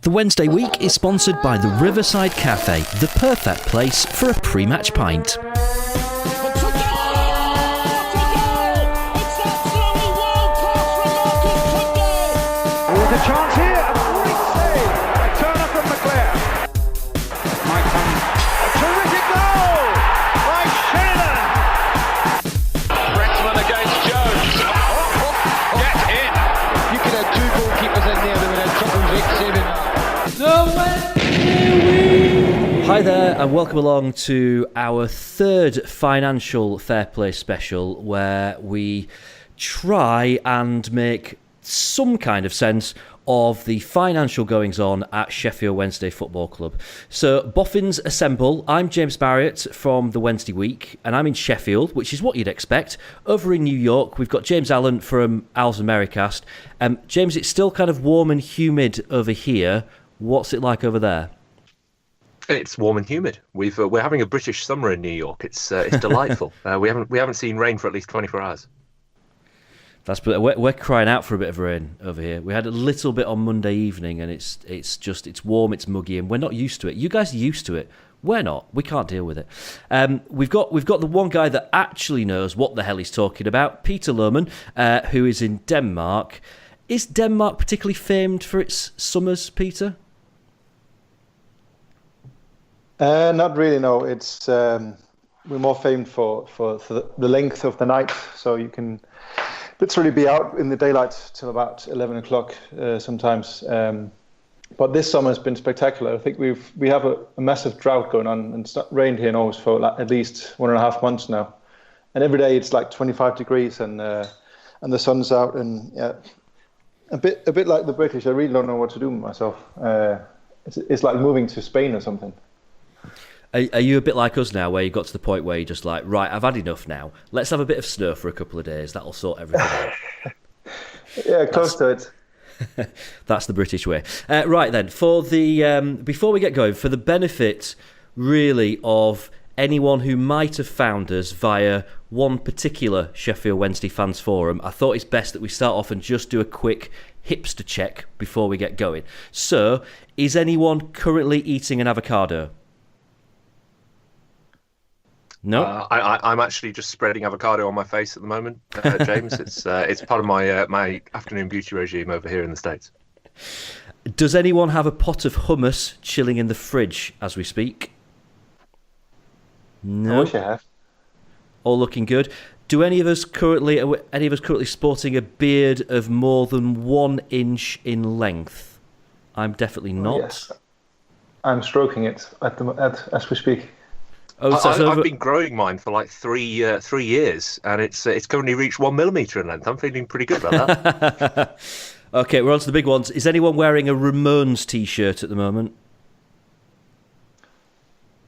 The Wednesday week is sponsored by the Riverside Cafe, the perfect place for a pre-match pint. There's a chance here, a great save, a turner from McClare. Might come, a terrific goal by Sheridan. Brexman against Jones. Get in. You could have two goalkeepers in there that would have trouble saving. Hi there and welcome along to our third Financial Fair Play special, where we try and make some kind of sense of the financial goings on at Sheffield Wednesday Football Club. So boffins assemble. I'm James Marriott from the Wednesday Week, and I'm in Sheffield, which is what you'd expect. Over in New York, we've got James Allen from Al's Americast. James, it's still kind of warm and humid over here. What's it like over there? It's warm and humid. We're having a British summer in New York. It's delightful. We haven't seen rain for at least 24 hours. We're crying out for a bit of rain over here. We had a little bit on Monday evening, and it's warm, it's muggy, and we're not used to it. You guys are used to it. We're not. We can't deal with it. We've got the one guy that actually knows what the hell he's talking about, Peter Løhmann, who is in Denmark. Is Denmark particularly famed for its summers, Peter? Not really, no. It's we're more famed for the length of the night, so you can literally be out in the daylight till about 11 o'clock sometimes. But this summer has been spectacular. I think we have a massive drought going on, and it's not rained here in Aarhus for at least 1.5 months now. And every day it's like 25 degrees, and the sun's out, and yeah, a bit like the British. I really don't know what to do with myself. It's like moving to Spain or something. Are you a bit like us now, where you got to the point where you're just like, right, I've had enough now. Let's have a bit of snow for a couple of days. That'll sort everything out. Yeah, close to it. That's the British way. Right then, for the before we get going, for the benefit really of anyone who might have found us via one particular Sheffield Wednesday fans forum, I thought it's best that we start off and just do a quick hipster check before we get going. So, is anyone currently eating an avocado? No, I'm actually just spreading avocado on my face at the moment, James. It's part of my afternoon beauty regime over here in the States. Does anyone have a pot of hummus chilling in the fridge as we speak? No. I wish I have. All looking good. Are any of us currently sporting a beard of more than 1 inch in length? I'm definitely not. Yes. I'm stroking it as we speak. Oh, I've been growing mine for like 3 years, and it's currently reached 1 millimetre in length. I'm feeling pretty good about that. Okay, we're on to the big ones. Is anyone wearing a Ramones t-shirt at the moment?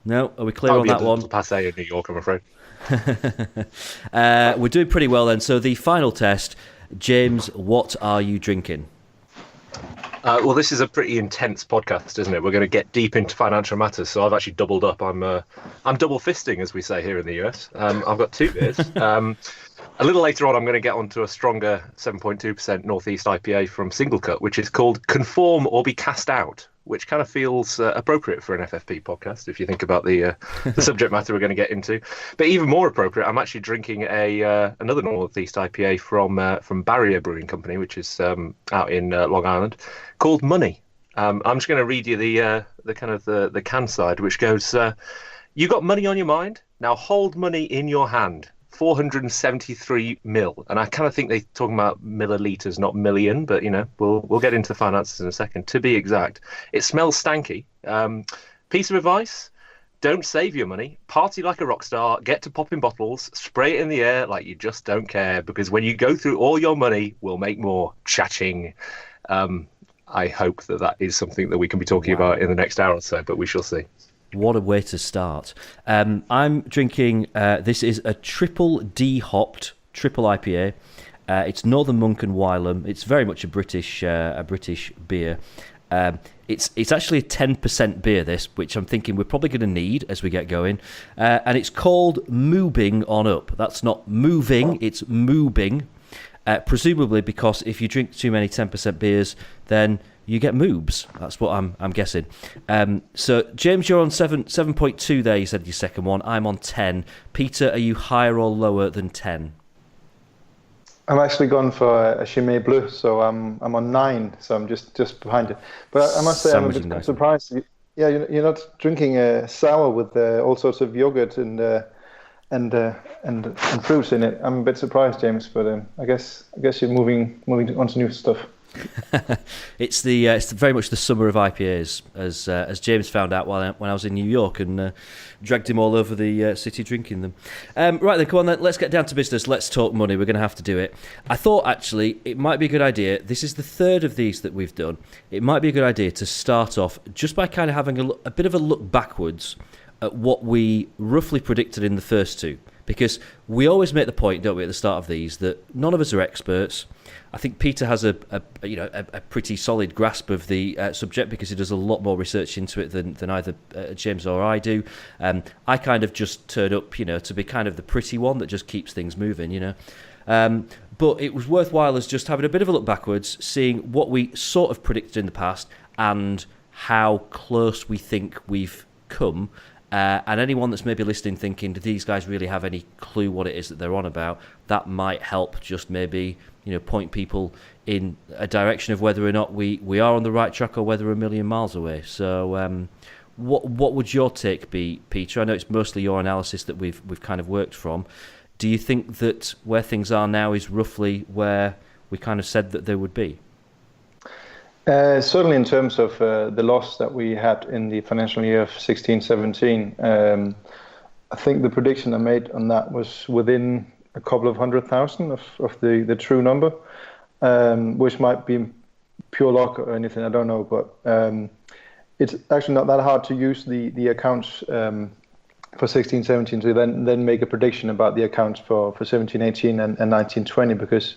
No? Are we clear on that one? Passé in New York, I'm afraid. We're doing pretty well then. So the final test, James, what are you drinking? Well, this is a pretty intense podcast, isn't it? We're going to get deep into financial matters, so I've actually doubled up. I'm double fisting, as we say here in the US. I've got 2 beers. A little later on, I'm going to get onto a stronger 7.2% Northeast IPA from Single Cut, which is called Conform or Be Cast Out, which kind of feels appropriate for an FFP podcast, if you think about the subject matter we're going to get into. But even more appropriate, I'm actually drinking another Northeast IPA from Barrier Brewing Company, which is out in Long Island, called Money. I'm just going to read you the can side, which goes, you got money on your mind? Now hold money in your hand. 473 mil, and I kind of think they're talking about millilitres, not million, but we'll get into the finances in a second. To be exact, it smells stanky. Piece of advice: don't save your money. Party like a rock star. Get to popping bottles. Spray it in the air like you just don't care, because when you go through all your money, we'll make more. Cha-ching. I hope that is something that we can be talking about in the next hour or so, but we shall see. What a way to start. I'm drinking, this is a triple D hopped triple IPA. It's Northern Monk and Wylam. It's very much a British beer. It's actually a 10% beer, this, which I'm thinking we're probably going to need as we get going. And it's called Moobing on Up. That's not moving, it's moobing. Presumably because if you drink too many 10% beers, then you get moobs. That's what I'm guessing. So James, you're on 7.2 there. You said your second one. I'm on 10. Peter, are you higher or lower than 10? I'm actually gone for a Chimay Bleu, so I'm on 9, so I'm just behind it. But I must say I'm a bit surprised. Yeah, you're not drinking a sour with all sorts of yogurt and fruits in it. I'm a bit surprised, James, but I guess you're moving on to new stuff. It's very much the summer of IPAs, as James found out when I was in New York and dragged him all over the city drinking them. Right then, come on then, let's get down to business. Let's talk money. We're going to have to do it. I thought actually it might be a good idea. This is the third of these that we've done. It might be a good idea to start off just by kind of having a bit of a look backwards at what we roughly predicted in the first two, because we always make the point, don't we, at the start of these, that none of us are experts. I think Peter has a pretty solid grasp of the subject because he does a lot more research into it than either James or I do. I kind of just turned up, to be kind of the pretty one that just keeps things moving, But it was worthwhile as just having a bit of a look backwards, seeing what we sort of predicted in the past and how close we think we've come. And anyone that's maybe listening thinking, do these guys really have any clue what it is that they're on about? That might help just maybe, point people in a direction of whether or not we are on the right track or whether we're a million miles away. So what would your take be, Peter? I know it's mostly your analysis that we've kind of worked from. Do you think that where things are now is roughly where we kind of said that they would be? Certainly in terms of the loss that we had in the financial year of 16-17, I think the prediction I made on that was within a couple of 100,000 of the true number, which might be pure luck or anything, I don't know, but it's actually not that hard to use the accounts for 16-17 to then make a prediction about the accounts for 17-18 and 19-20, because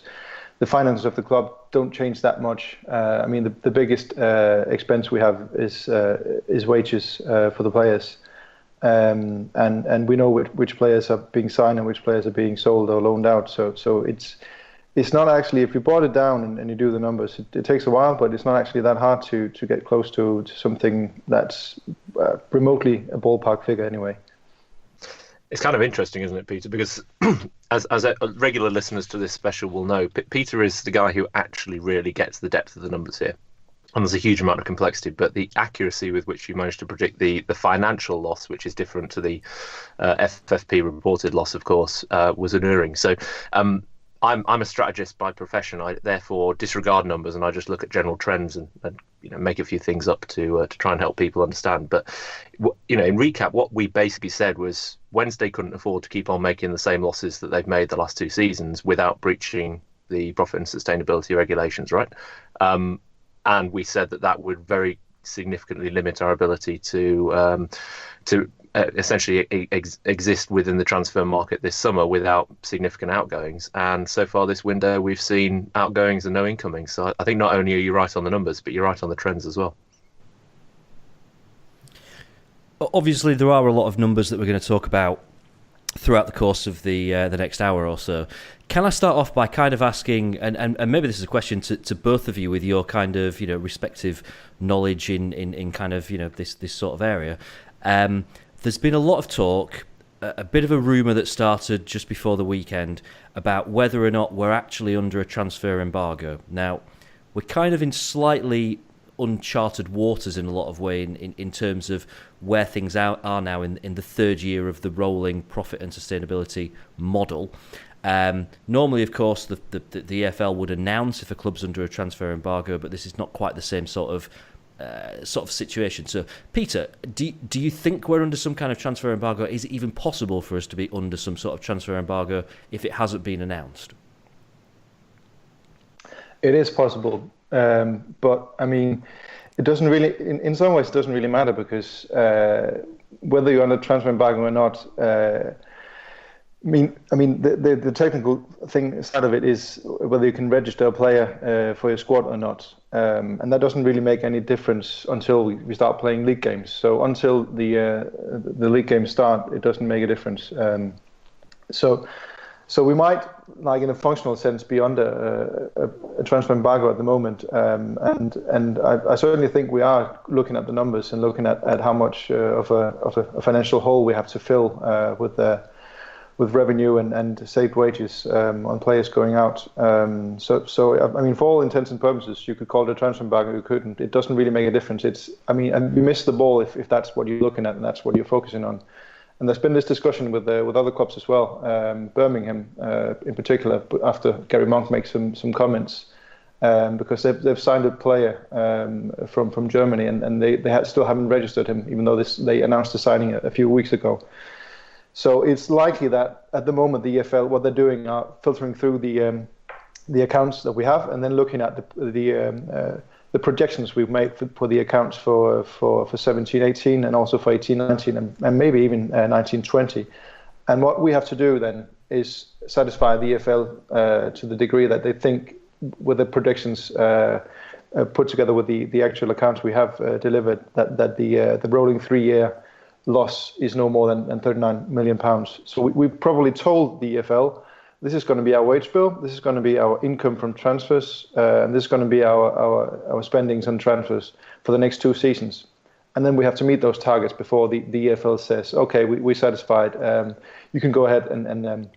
the finances of the club don't change that much. The biggest expense we have is wages for the players, and we know which players are being signed and which players are being sold or loaned out. So it's not actually, if you brought it down and you do the numbers, it takes a while, but it's not actually that hard to get close to something that's remotely a ballpark figure anyway. It's kind of interesting, isn't it, Peter? Because as regular listeners to this special will know, Peter is the guy who actually really gets the depth of the numbers here. And there's a huge amount of complexity, but the accuracy with which you managed to predict the financial loss, which is different to the FFP reported loss, of course, was unerring. So I'm a strategist by profession. I therefore disregard numbers and I just look at general trends and make a few things up to try and help people understand. But in recap, what we basically said was Wednesday couldn't afford to keep on making the same losses that they've made the last two seasons without breaching the profit and sustainability regulations, right? And we said that would very significantly limit our ability to essentially exist within the transfer market this summer without significant outgoings. And so far this window, we've seen outgoings and no incoming. So I think not only are you right on the numbers, but you're right on the trends as well. Obviously, there are a lot of numbers that we're going to talk about throughout the course of the next hour or so. Can I start off by kind of asking, and maybe this is a question to both of you with your kind of respective knowledge in kind of this sort of area. There's been a lot of talk, a bit of a rumour that started just before the weekend about whether or not we're actually under a transfer embargo. Now, we're kind of in slightly uncharted waters in a lot of way in terms of where things are now in the third year of the rolling profit and sustainability model. Normally, of course, the EFL would announce if a club's under a transfer embargo, but this is not quite the same sort of situation. So, Peter, do you think we're under some kind of transfer embargo? Is it even possible for us to be under some sort of transfer embargo if it hasn't been announced? It is possible, but I mean, it doesn't really. In some ways, it doesn't really matter because whether you're under transfer embargo or not. The technical thing side of it is whether you can register a player for your squad or not, and that doesn't really make any difference until we start playing league games. So until the league games start, it doesn't make a difference. So So we might, like in a functional sense, be under a transfer embargo at the moment, and I certainly think we are looking at the numbers and looking at how much of a financial hole we have to fill with revenue and saved wages on players going out. So I mean, for all intents and purposes, you could call it a transfer embargo. You couldn't. It doesn't really make a difference. And you miss the ball if that's what you're looking at and that's what you're focusing on. And there's been this discussion with other clubs as well, Birmingham in particular, after Gary Monk makes some comments, because they've signed a player from Germany, and they still haven't registered him, even though they announced the signing a few weeks ago. So it's likely that at the moment the EFL, what they're doing are filtering through the accounts that we have, and then looking at the projections we've made for the accounts for 17-18 and also for 18-19 and maybe even 19-20. And what we have to do then is satisfy the EFL to the degree that they think with the predictions put together with the actual accounts we have delivered, that the rolling 3-year loss is no more than £39 million. So we probably told the EFL, this is going to be our wage bill, this is going to be our income from transfers, and this is going to be our spendings on transfers for the next 2 seasons. And then we have to meet those targets before the EFL says, okay, we're satisfied, you can go ahead and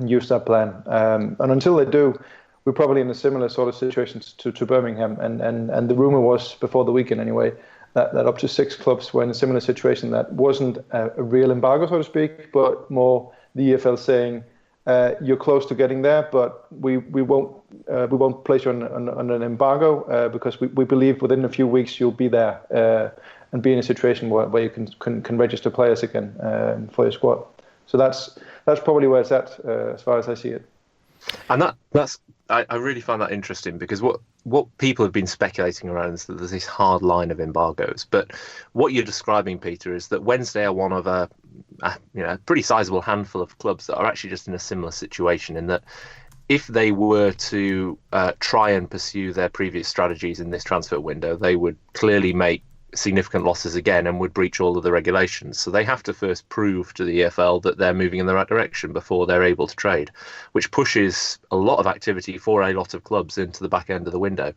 use that plan. And until they do, we're probably in a similar sort of situation to Birmingham. And the rumour was, before the weekend anyway, that up to 6 clubs were in a similar situation that wasn't a real embargo, so to speak, but more the EFL saying, you're close to getting there, but we won't place you on an embargo because we believe within a few weeks you'll be there and be in a situation where you can register players again for your squad. So that's probably where it's at as far as I see it. And I really find that interesting, because what people have been speculating around is that there's this hard line of embargoes. But what you're describing, Peter, is that Wednesday are one of a pretty sizable handful of clubs that are actually just in a similar situation, in that if they were to try and pursue their previous strategies in this transfer window, they would clearly make significant losses again and would breach all of the regulations. So they have to first prove to the EFL that they're moving in the right direction before they're able to trade, which pushes a lot of activity for a lot of clubs into the back end of the window.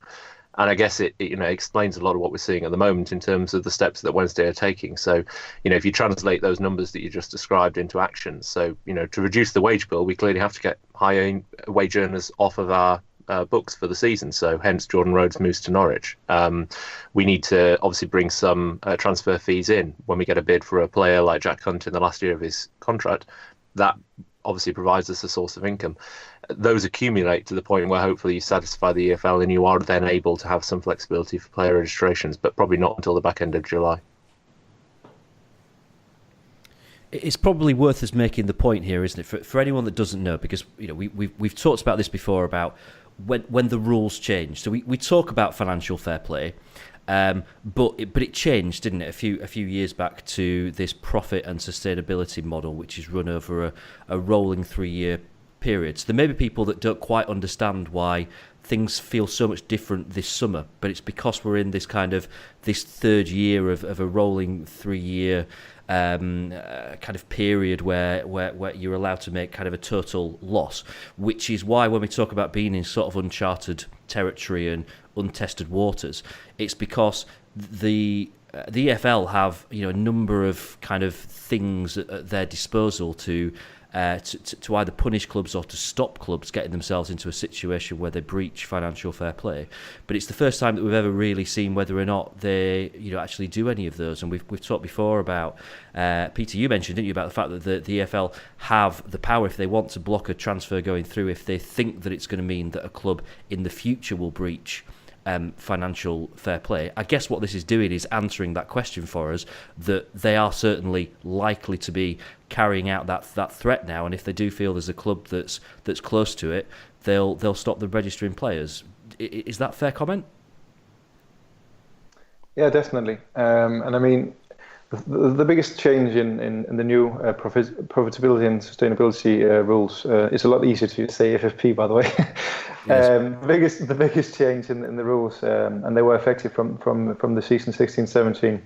And I guess it explains a lot of what we're seeing at the moment in terms of the steps that Wednesday are taking. So, if you translate those numbers that you just described into actions, so, to reduce the wage bill, we clearly have to get higher wage earners off of our books for the season. So hence Jordan Rhodes moves to Norwich. We need to obviously bring some transfer fees in when we get a bid for a player like Jack Hunt in the last year of his contract. That obviously provides us a source of income. Those accumulate to the point where hopefully you satisfy the EFL and you are then able to have some flexibility for player registrations, but probably not until the back end of July. It's probably worth us making the point here, isn't it, for anyone that doesn't know, because we've talked about this before about when the rules change. So we talk about financial fair play, but it changed, didn't it, a few years back to this profit and sustainability model, which is run over a rolling 3-year period. So there may be people that don't quite understand why things feel so much different this summer, but it's because we're in this this third year of a rolling 3-year kind of period where you're allowed to make kind of a total loss, which is why when we talk about being in sort of uncharted territory and untested waters, it's because the EFL have a number of kind of things at their disposal to either punish clubs or to stop clubs getting themselves into a situation where they breach financial fair play. But it's the first time that we've ever really seen whether or not they actually do any of those. And we've talked before about, Peter, you mentioned, didn't you, about the fact that the EFL have the power, if they want, to block a transfer going through if they think that it's going to mean that a club in the future will breach financial fair play. I guess what this is doing is answering that question for us, that they are certainly likely to be carrying out that threat now, and if they do feel there's a club that's close to it, they'll stop the registering players. Is that a fair comment? Yeah, definitely. And I mean, the biggest change in the new profitability and sustainability rules is a lot easier to say FFP, by the way. Yes. The biggest change in the rules, and they were effective from the season 16-17,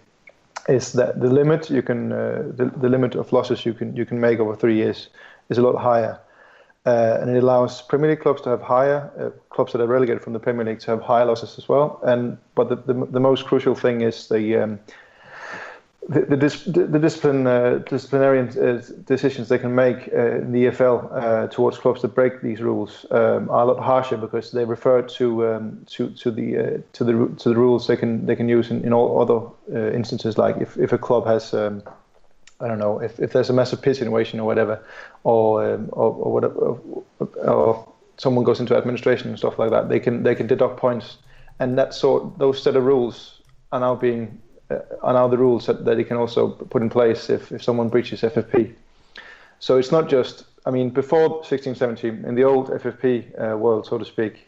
is that the limit the limit of losses you can make over 3 years is a lot higher. and it allows Premier League clubs to have higher clubs that are relegated from the Premier League to have higher losses as well. But the most crucial thing is the disciplinary decisions they can make in the EFL towards clubs that break these rules are a lot harsher, because they refer to the rules they can use in all other instances, like if a club has I don't know, if there's a massive pitch innovation or whatever, or someone goes into administration and stuff like that, they can deduct points, and those set of rules are now the rules that they can also put in place if someone breaches FFP. So it's not just, I mean, before 16-17, in the old FFP world, so to speak,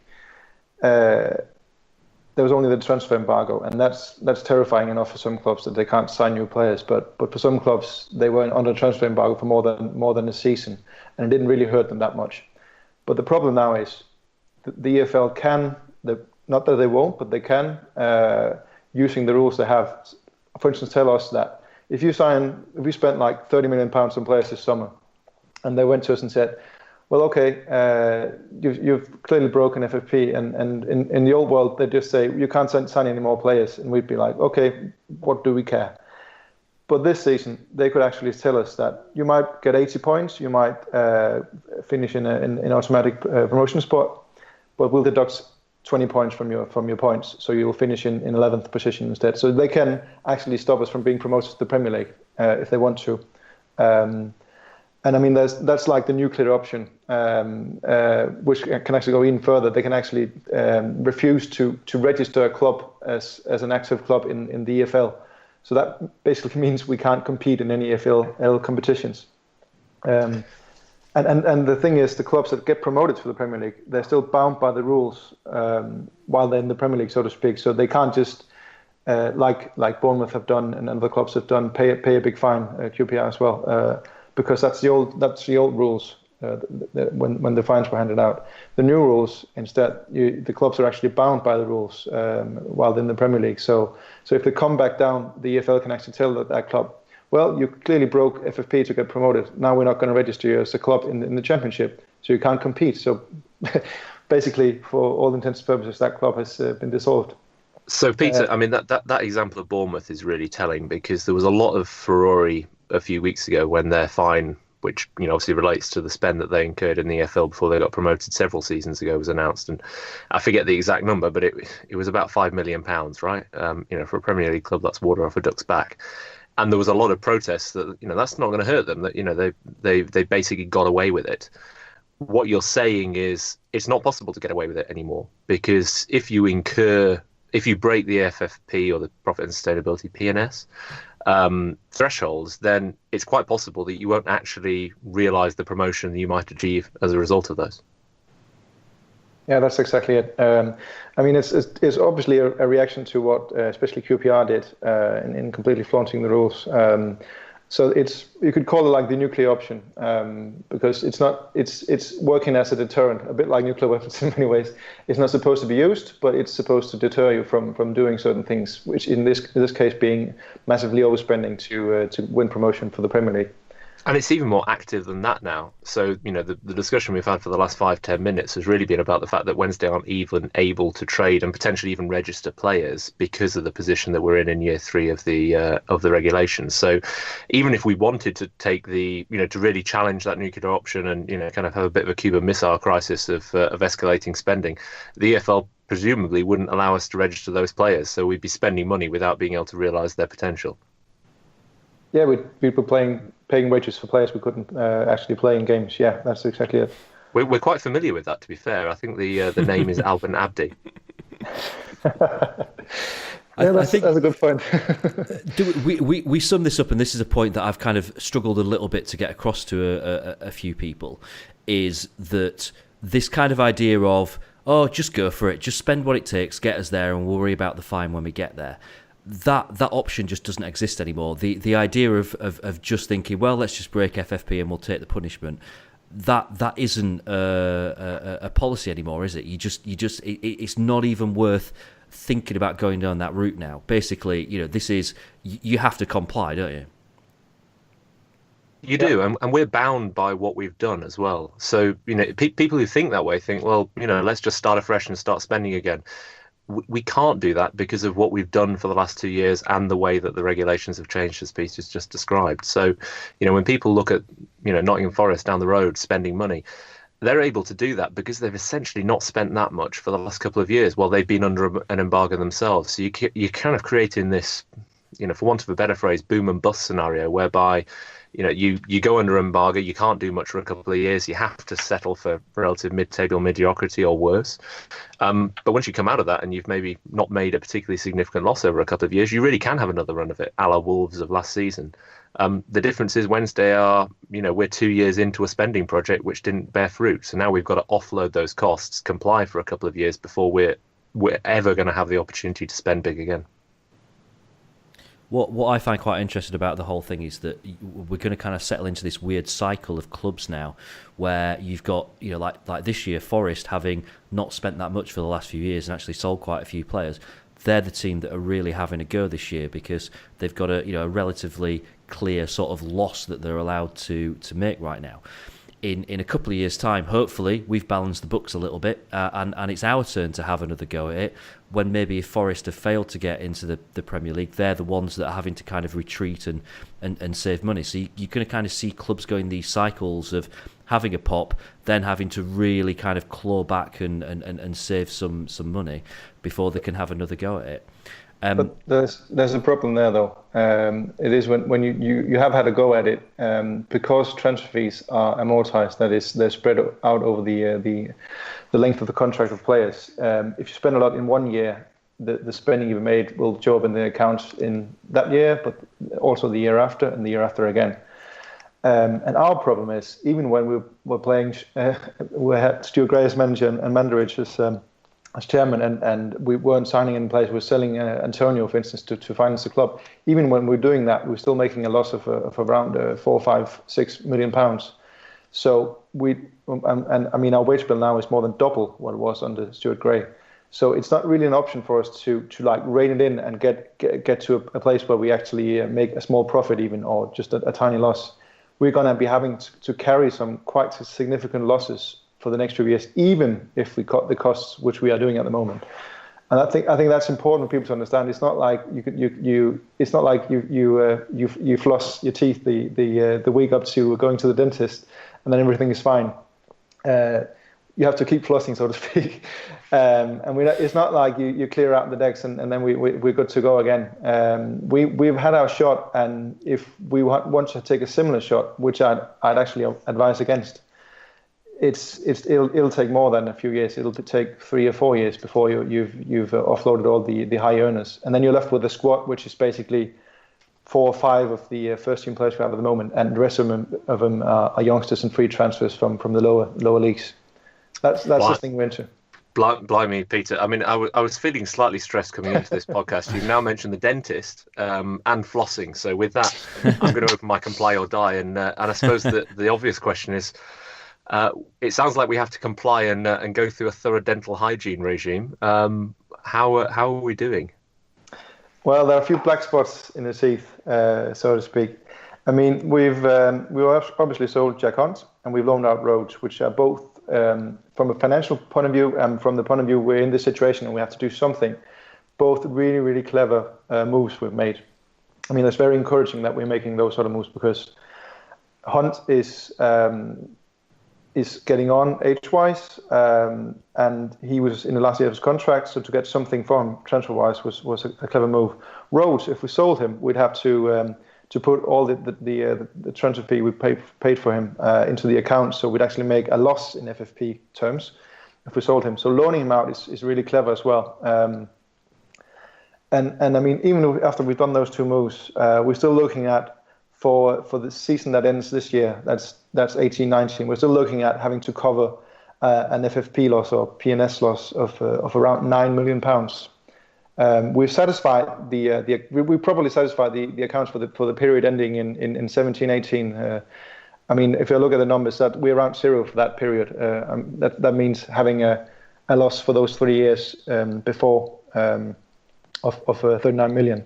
there was only the transfer embargo, and that's terrifying enough for some clubs that they can't sign new players. But for some clubs, they were under transfer embargo for more than a season, and it didn't really hurt them that much. But the problem now is the EFL can, not that they won't, but they can, using the rules they have, for instance, tell us that if we spent like £30 million on players this summer, and they went to us and said, well, okay, you've clearly broken FFP, and in the old world, they just say, you can't sign any more players, and we'd be like, okay, what do we care? But this season, they could actually tell us that you might get 80 points, you might finish in an automatic promotion spot, but we'll deduct 20 points from your points, so you'll finish in 11th position instead. So they can actually stop us from being promoted to the Premier League if they want to. And I mean, that's like the nuclear option, which can actually go even further. They can actually refuse to register a club as an active club in the EFL. So that basically means we can't compete in any EFL competitions. And the thing is, the clubs that get promoted to the Premier League, they're still bound by the rules while they're in the Premier League, so to speak. So they can't just, like Bournemouth have done and other clubs have done, pay a big fine, QPR as well. Because that's the old rules when the fines were handed out. The new rules, instead, the clubs are actually bound by the rules while they're in the Premier League. So if they come back down, the EFL can actually tell that club, well, you clearly broke FFP to get promoted. Now we're not going to register you as a club in the Championship, so you can't compete. So basically, for all intents and purposes, that club has been dissolved. So Peter, I mean, that example of Bournemouth is really telling, because there was a lot of furore a few weeks ago when their fine, which obviously relates to the spend that they incurred in the EFL before they got promoted several seasons ago, was announced, and I forget the exact number, but it was about £5 million, right? For a Premier League club, that's water off a duck's back. And there was a lot of protests that that's not going to hurt them. That they basically got away with it. What you're saying is it's not possible to get away with it anymore, because if you break the FFP, or the Profit and Sustainability P&S thresholds, then it's quite possible that you won't actually realise the promotion that you might achieve as a result of those. Yeah, that's exactly it. I mean, it's obviously a reaction to what especially QPR did in completely flaunting the rules. So you could call it like the nuclear option, because it's working as a deterrent, a bit like nuclear weapons in many ways. It's not supposed to be used, but it's supposed to deter you from doing certain things, which in this case being massively overspending to win promotion for the Premier League. And it's even more active than that now. So, the discussion we've had for the last 5-10 minutes has really been about the fact that Wednesday aren't even able to trade and potentially even register players because of the position that we're in year 3 of the regulations. So even if we wanted to take to really challenge that nuclear option and, kind of have a bit of a Cuban Missile Crisis of escalating spending, the EFL presumably wouldn't allow us to register those players. So we'd be spending money without being able to realise their potential. Yeah, we'd be paying wages for players we couldn't actually play in games. Yeah, that's exactly it. We're quite familiar with that, to be fair. I think the name is Alban Abdi. I think that's a good point. we sum this up, and this is a point that I've kind of struggled a little bit to get across to a few people, is that this kind of idea of, just go for it, just spend what it takes, get us there, and we'll worry about the fine when we get there. That option just doesn't exist anymore. The idea of just thinking, well, let's just break FFP and we'll take the punishment, that isn't a policy anymore, is it? It's not even worth thinking about going down that route now. Basically, this is, you have to comply, don't you? You do, and we're bound by what we've done as well. So, people who think that way think, well, let's just start afresh and start spending again. We can't do that because of what we've done for the last 2 years and the way that the regulations have changed, as Peter's just described. So, when people look at, Nottingham Forest down the road spending money, they're able to do that because they've essentially not spent that much for the last couple of years while they've been under an embargo themselves. So you're kind of creating this, for want of a better phrase, boom and bust scenario whereby you go under embargo, you can't do much for a couple of years, you have to settle for relative mid-table mediocrity or worse. But once you come out of that and you've maybe not made a particularly significant loss over a couple of years, you really can have another run of it, a la Wolves of last season. The difference is Wednesday we're 2 years into a spending project which didn't bear fruit. So now we've got to offload those costs, comply for a couple of years before we're ever going to have the opportunity to spend big again. What I find quite interesting about the whole thing is that we're going to kind of settle into this weird cycle of clubs now, where you've got like this year, Forest having not spent that much for the last few years and actually sold quite a few players. They're the team that are really having a go this year because they've got a relatively clear sort of loss that they're allowed to make right now. In a couple of years' time, hopefully, we've balanced the books a little bit and it's our turn to have another go at it. When maybe if Forest have failed to get into the Premier League, they're the ones that are having to kind of retreat and save money. So you can kind of see clubs going these cycles of having a pop, then having to really kind of claw back and save some money before they can have another go at it. But there's a problem there, though. It is when you have had a go at it, because transfer fees are amortized. That is, they're spread out over the length of the contract of players. If you spend a lot in 1 year, the spending you've made will show up in the accounts in that year, but also the year after and the year after again. And our problem is, even when we were playing, we had Stuart Gray as manager and Mandarich as chairman, and we weren't signing in place. We're selling Antonio, for instance, to finance the club. Even when we're doing that, we're still making a loss of around 4, 5, 6 million pounds. So our wage bill now is more than double what it was under Stuart Gray. So it's not really an option for us to like rein it in and get to a place where we actually make a small profit even, or just a tiny loss. We're going to be having to carry some quite significant losses for the next few years, even if we cut the costs, which we are doing at the moment. And I think that's important for people to understand. It's not like you floss your teeth the week up to going to the dentist, and then everything is fine. You have to keep flossing, so to speak. And it's not like you clear out the decks and then we're good to go again. We've had our shot, and if we want to take a similar shot, which I'd actually advise against, it'll take more than a few years. It'll take 3 or 4 years before you've offloaded all the high earners, and then you're left with a squad which is basically 4 or 5 of the first team players we have at the moment, and the rest of them are youngsters and free transfers from the lower leagues. That's the thing we're into. Blimey, Peter. I mean, I was feeling slightly stressed coming into this podcast. You've now mentioned the dentist and flossing. So with that, I'm going to open my comply or die. And I suppose that the obvious question is, it sounds like we have to comply and go through a thorough dental hygiene regime. How are we doing? Well, there are a few black spots in the teeth, so to speak. I mean, we obviously sold Jack Hunt, and we've loaned out Rhodes, which are both, from a financial point of view and from the point of view we're in this situation and we have to do something, both really, really clever moves we've made. I mean, it's very encouraging that we're making those sort of moves, because Hunt is getting on age-wise, and he was in the last year of his contract, so to get something from him transfer-wise was a clever move. Rhodes, if we sold him, we'd have to put all the transfer fee we paid for him into the account, so we'd actually make a loss in FFP terms if we sold him. So loaning him out is really clever as well. And I mean, even after we've done those two moves, we're still looking at, for the season that ends this year, that's 18-19, we're still looking at having to cover an FFP loss or PNS loss of around £9 million. We've satisfied we probably satisfied the accounts for the period ending in 17-18. I mean, if you look at the numbers, that we're around zero for that period. That means having a loss for those 3 years before of 39 million.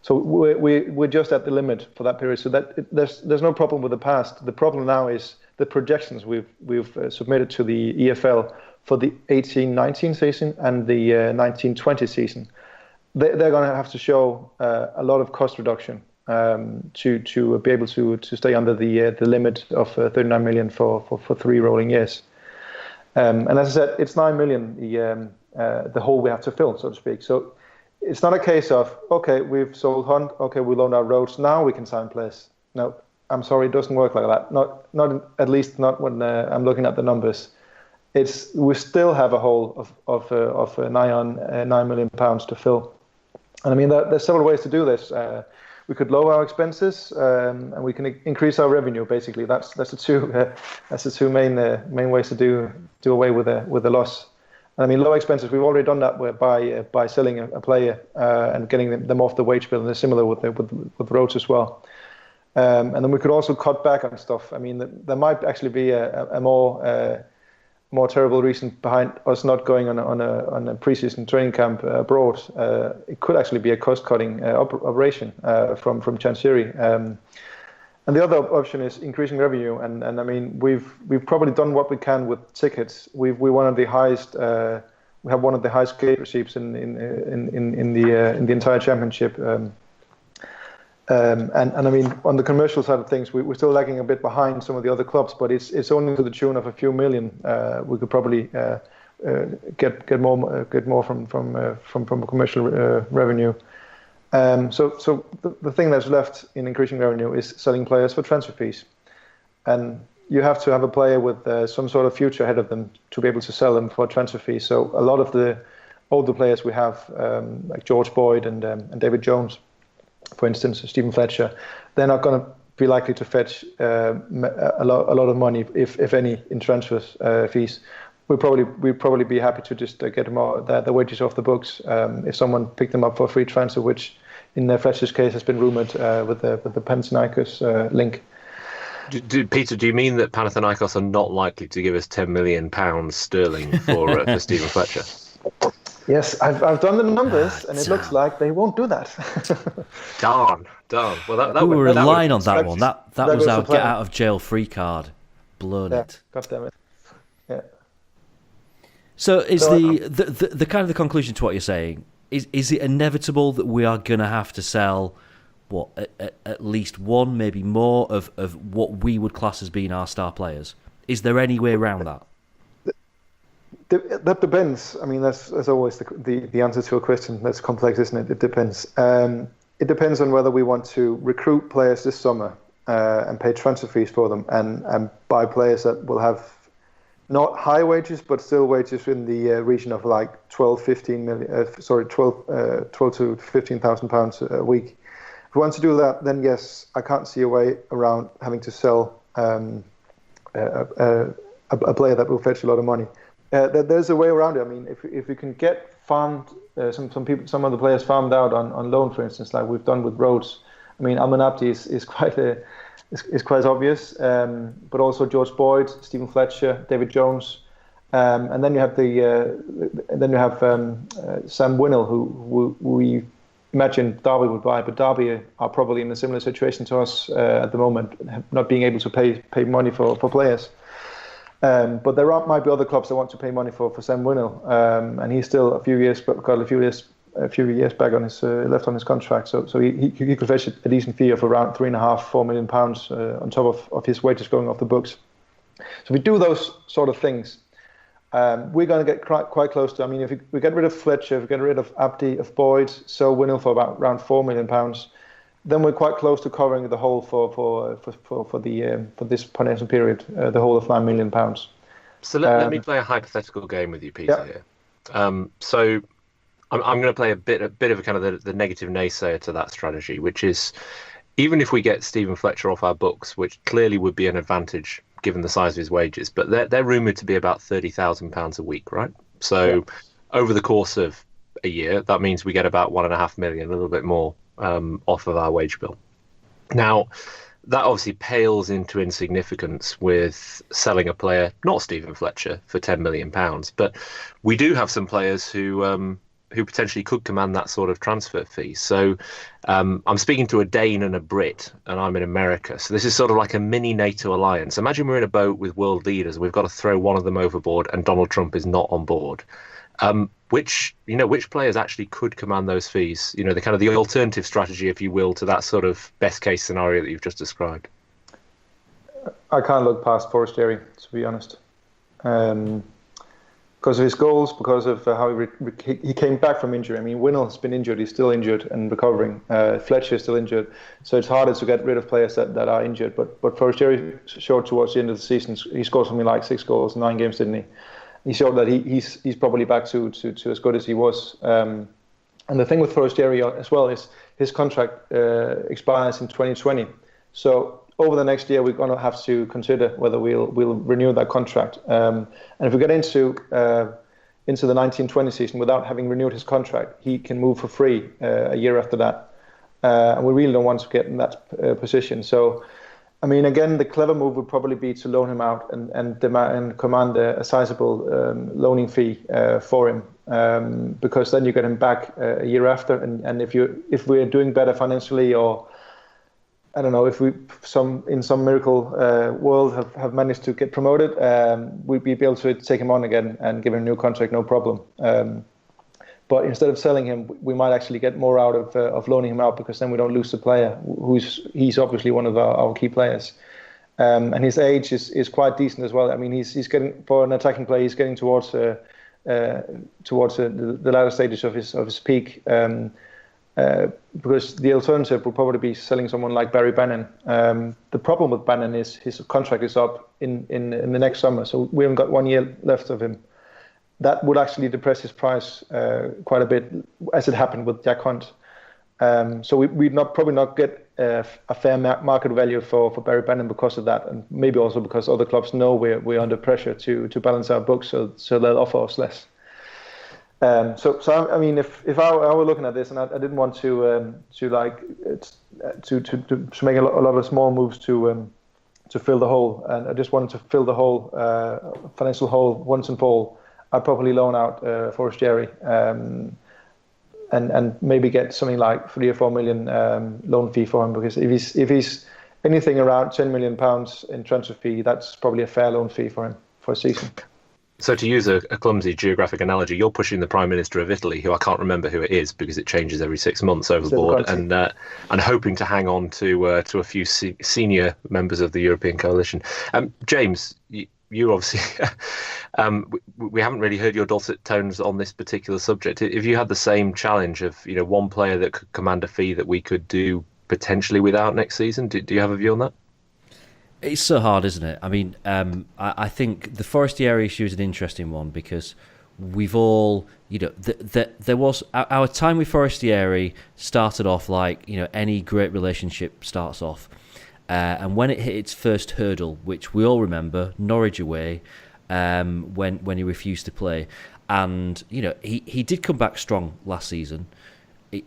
So we're just at the limit for that period. So there's no problem with the past. The problem now is the projections we've submitted to the EFL for the 18-19 season and the 19-20 season. They're going to have to show a lot of cost reduction to be able to stay under the limit of 39 million for 3 rolling years. And as I said, it's 9 million the hole we have to fill, so to speak. So it's not a case of, okay, we've sold Hunt, okay, we loaned out Rhodes, now we can sign players. No, I'm sorry, it doesn't work like that. Not at least not when I'm looking at the numbers. We still have a hole of 9 million pounds to fill. And I mean, there's several ways to do this. We could lower our expenses, and we can increase our revenue. Basically, that's the two main ways to do away with the loss. And I mean, lower expenses. We've already done that by selling a player and getting them off the wage bill. And they're similar with Rhodes as well. And then we could also cut back on stuff. I mean, there might actually be a more terrible reason behind us not going on a pre-season training camp abroad. It could actually be a cost-cutting operation from Chancery. And the other option is increasing revenue. And I mean, we've probably done what we can with tickets. We one of the highest. We have one of the highest gate receipts in the entire championship. And I mean, on the commercial side of things, we're still lagging a bit behind some of the other clubs, but it's only to the tune of a few million. We could probably get more from commercial revenue. So the thing that's left in increasing revenue is selling players for transfer fees, and you have to have a player with some sort of future ahead of them to be able to sell them for transfer fees. So a lot of the older players we have, like George Boyd and David Jones, for instance, Stephen Fletcher, they're not going to be likely to fetch a lot of money, if any, in transfers fees. We'd probably be happy to just get them all, the wages off the books if someone picked them up for a free transfer, which in Fletcher's case has been rumoured with the Panathinaikos link. Peter, do you mean that Panathinaikos are not likely to give us £10 million sterling for Stephen Fletcher? Yes, I've done the numbers, and it looks like they won't do that. Darn. Well, we were relying on that one. That was our get out of jail free card. Blown it. God damn it. Yeah. So is the kind of the conclusion to what you're saying? Is it inevitable that we are going to have to sell at least one, maybe more of what we would class as being our star players? Is there any way around that? That depends. I mean, that's always the answer to a question that's complex, isn't it? It depends. It depends on whether we want to recruit players this summer and pay transfer fees for them and buy players that will have not high wages, but still wages in the region of like 12 to 15,000 pounds a week. If we want to do that, then yes, I can't see a way around having to sell a player that will fetch a lot of money. There's a way around it. I mean, if we can get farmed, some of the players farmed out on loan, for instance, like we've done with Rhodes. I mean, Alman Abdi is quite obvious, but also George Boyd, Stephen Fletcher, David Jones, and then you have Sam Winnell, who we imagine Derby would buy, but Derby are probably in a similar situation to us at the moment, not being able to pay money for players. But there might be other clubs that want to pay money for Sam Winnell, and he's still got a few years back on his left on his contract. So he could fetch a decent fee of around £3.5-4 million on top of his wages going off the books. So if we do those sort of things, we're going to get quite close to. I mean, if we get rid of Fletcher, if we get rid of Abdi, of Boyd, so Winnell for around £4 million. Then we're quite close to covering the whole for this financial period, the whole of £9 million. So let me play a hypothetical game with you, Peter. Here. So I'm going to play a bit of a kind of the negative naysayer to that strategy, which is even if we get Stephen Fletcher off our books, which clearly would be an advantage given the size of his wages, but they're rumoured to be about £30,000 a week, right? So over the course of a year, that means we get about £1.5 million, a little bit more. Off of our wage bill. Now, that obviously pales into insignificance with selling a player, not Stephen Fletcher, for £10 million. But we do have some players who who potentially could command that sort of transfer fee. So I'm speaking to a Dane and a Brit, and I'm in America. So this is sort of like a mini NATO alliance. Imagine we're in a boat with world leaders. We've got to throw one of them overboard, and Donald Trump is not on board. Which players actually could command those fees? The kind of the alternative strategy, if you will, to that sort of best case scenario that you've just described. I can't look past Forestieri, to be honest. Because of his goals, because of how he came back from injury. I mean, Winnall's been injured, he's still injured and recovering. Fletcher's still injured. So it's harder to get rid of players that are injured. But Forestieri showed towards the end of the season, he scored something like 6 goals in 9 games, didn't he? He showed that he's probably back to as good as he was. And the thing with Forestieri as well is his contract expires in 2020. So over the next year, we're going to have to consider whether we'll renew that contract. And if we get into the 1920 season without having renewed his contract, he can move for free a year after that. And we really don't want to get in that position. So, I mean, again, the clever move would probably be to loan him out and command a sizable loaning fee for him, because then you get him back a year after. And if we're doing better financially, or I don't know, if we in some miracle world have managed to get promoted, we'd be able to take him on again and give him a new contract, no problem. But instead of selling him, we might actually get more out of loaning him out, because then we don't lose the player, he's obviously one of our key players. And his age is quite decent as well. I mean, he's getting, for an attacking player, he's getting towards the latter stages of his peak. Because the alternative would probably be selling someone like Barry Bannon. The problem with Bannon is his contract is up in the next summer, so we haven't got 1 year left of him. That would actually depress his price quite a bit, as it happened with Jack Hunt. So we'd probably not get a fair market value for Barry Bannon because of that, and maybe also because other clubs know we're under pressure to balance our books, so they'll offer us less. So I mean, if I were looking at this, and I didn't want to make a lot of small moves to fill the hole, and I just wanted to fill the whole financial hole once and for all, I'd probably loan out Forestieri, and maybe get something like 3 or 4 million loan fee for him, because if he's anything around £10 million in transfer fee, that's probably a fair loan fee for him for a season. So to use a clumsy geographic analogy, you're pushing the Prime Minister of Italy, who I can't remember who it is because it changes every 6 months, overboard, and hoping to hang on to a few senior members of the European coalition. James, you obviously we haven't really heard your dulcet tones on this particular subject. If you had the same challenge of one player that could command a fee that we could do potentially without next season, do you have a view on that? It's so hard, isn't it? I mean, I think the Forestieri issue is an interesting one, because we've all, there was our time with Forestieri started off like any great relationship starts off, and when it hit its first hurdle, which we all remember, Norwich away, when he refused to play, and he did come back strong last season.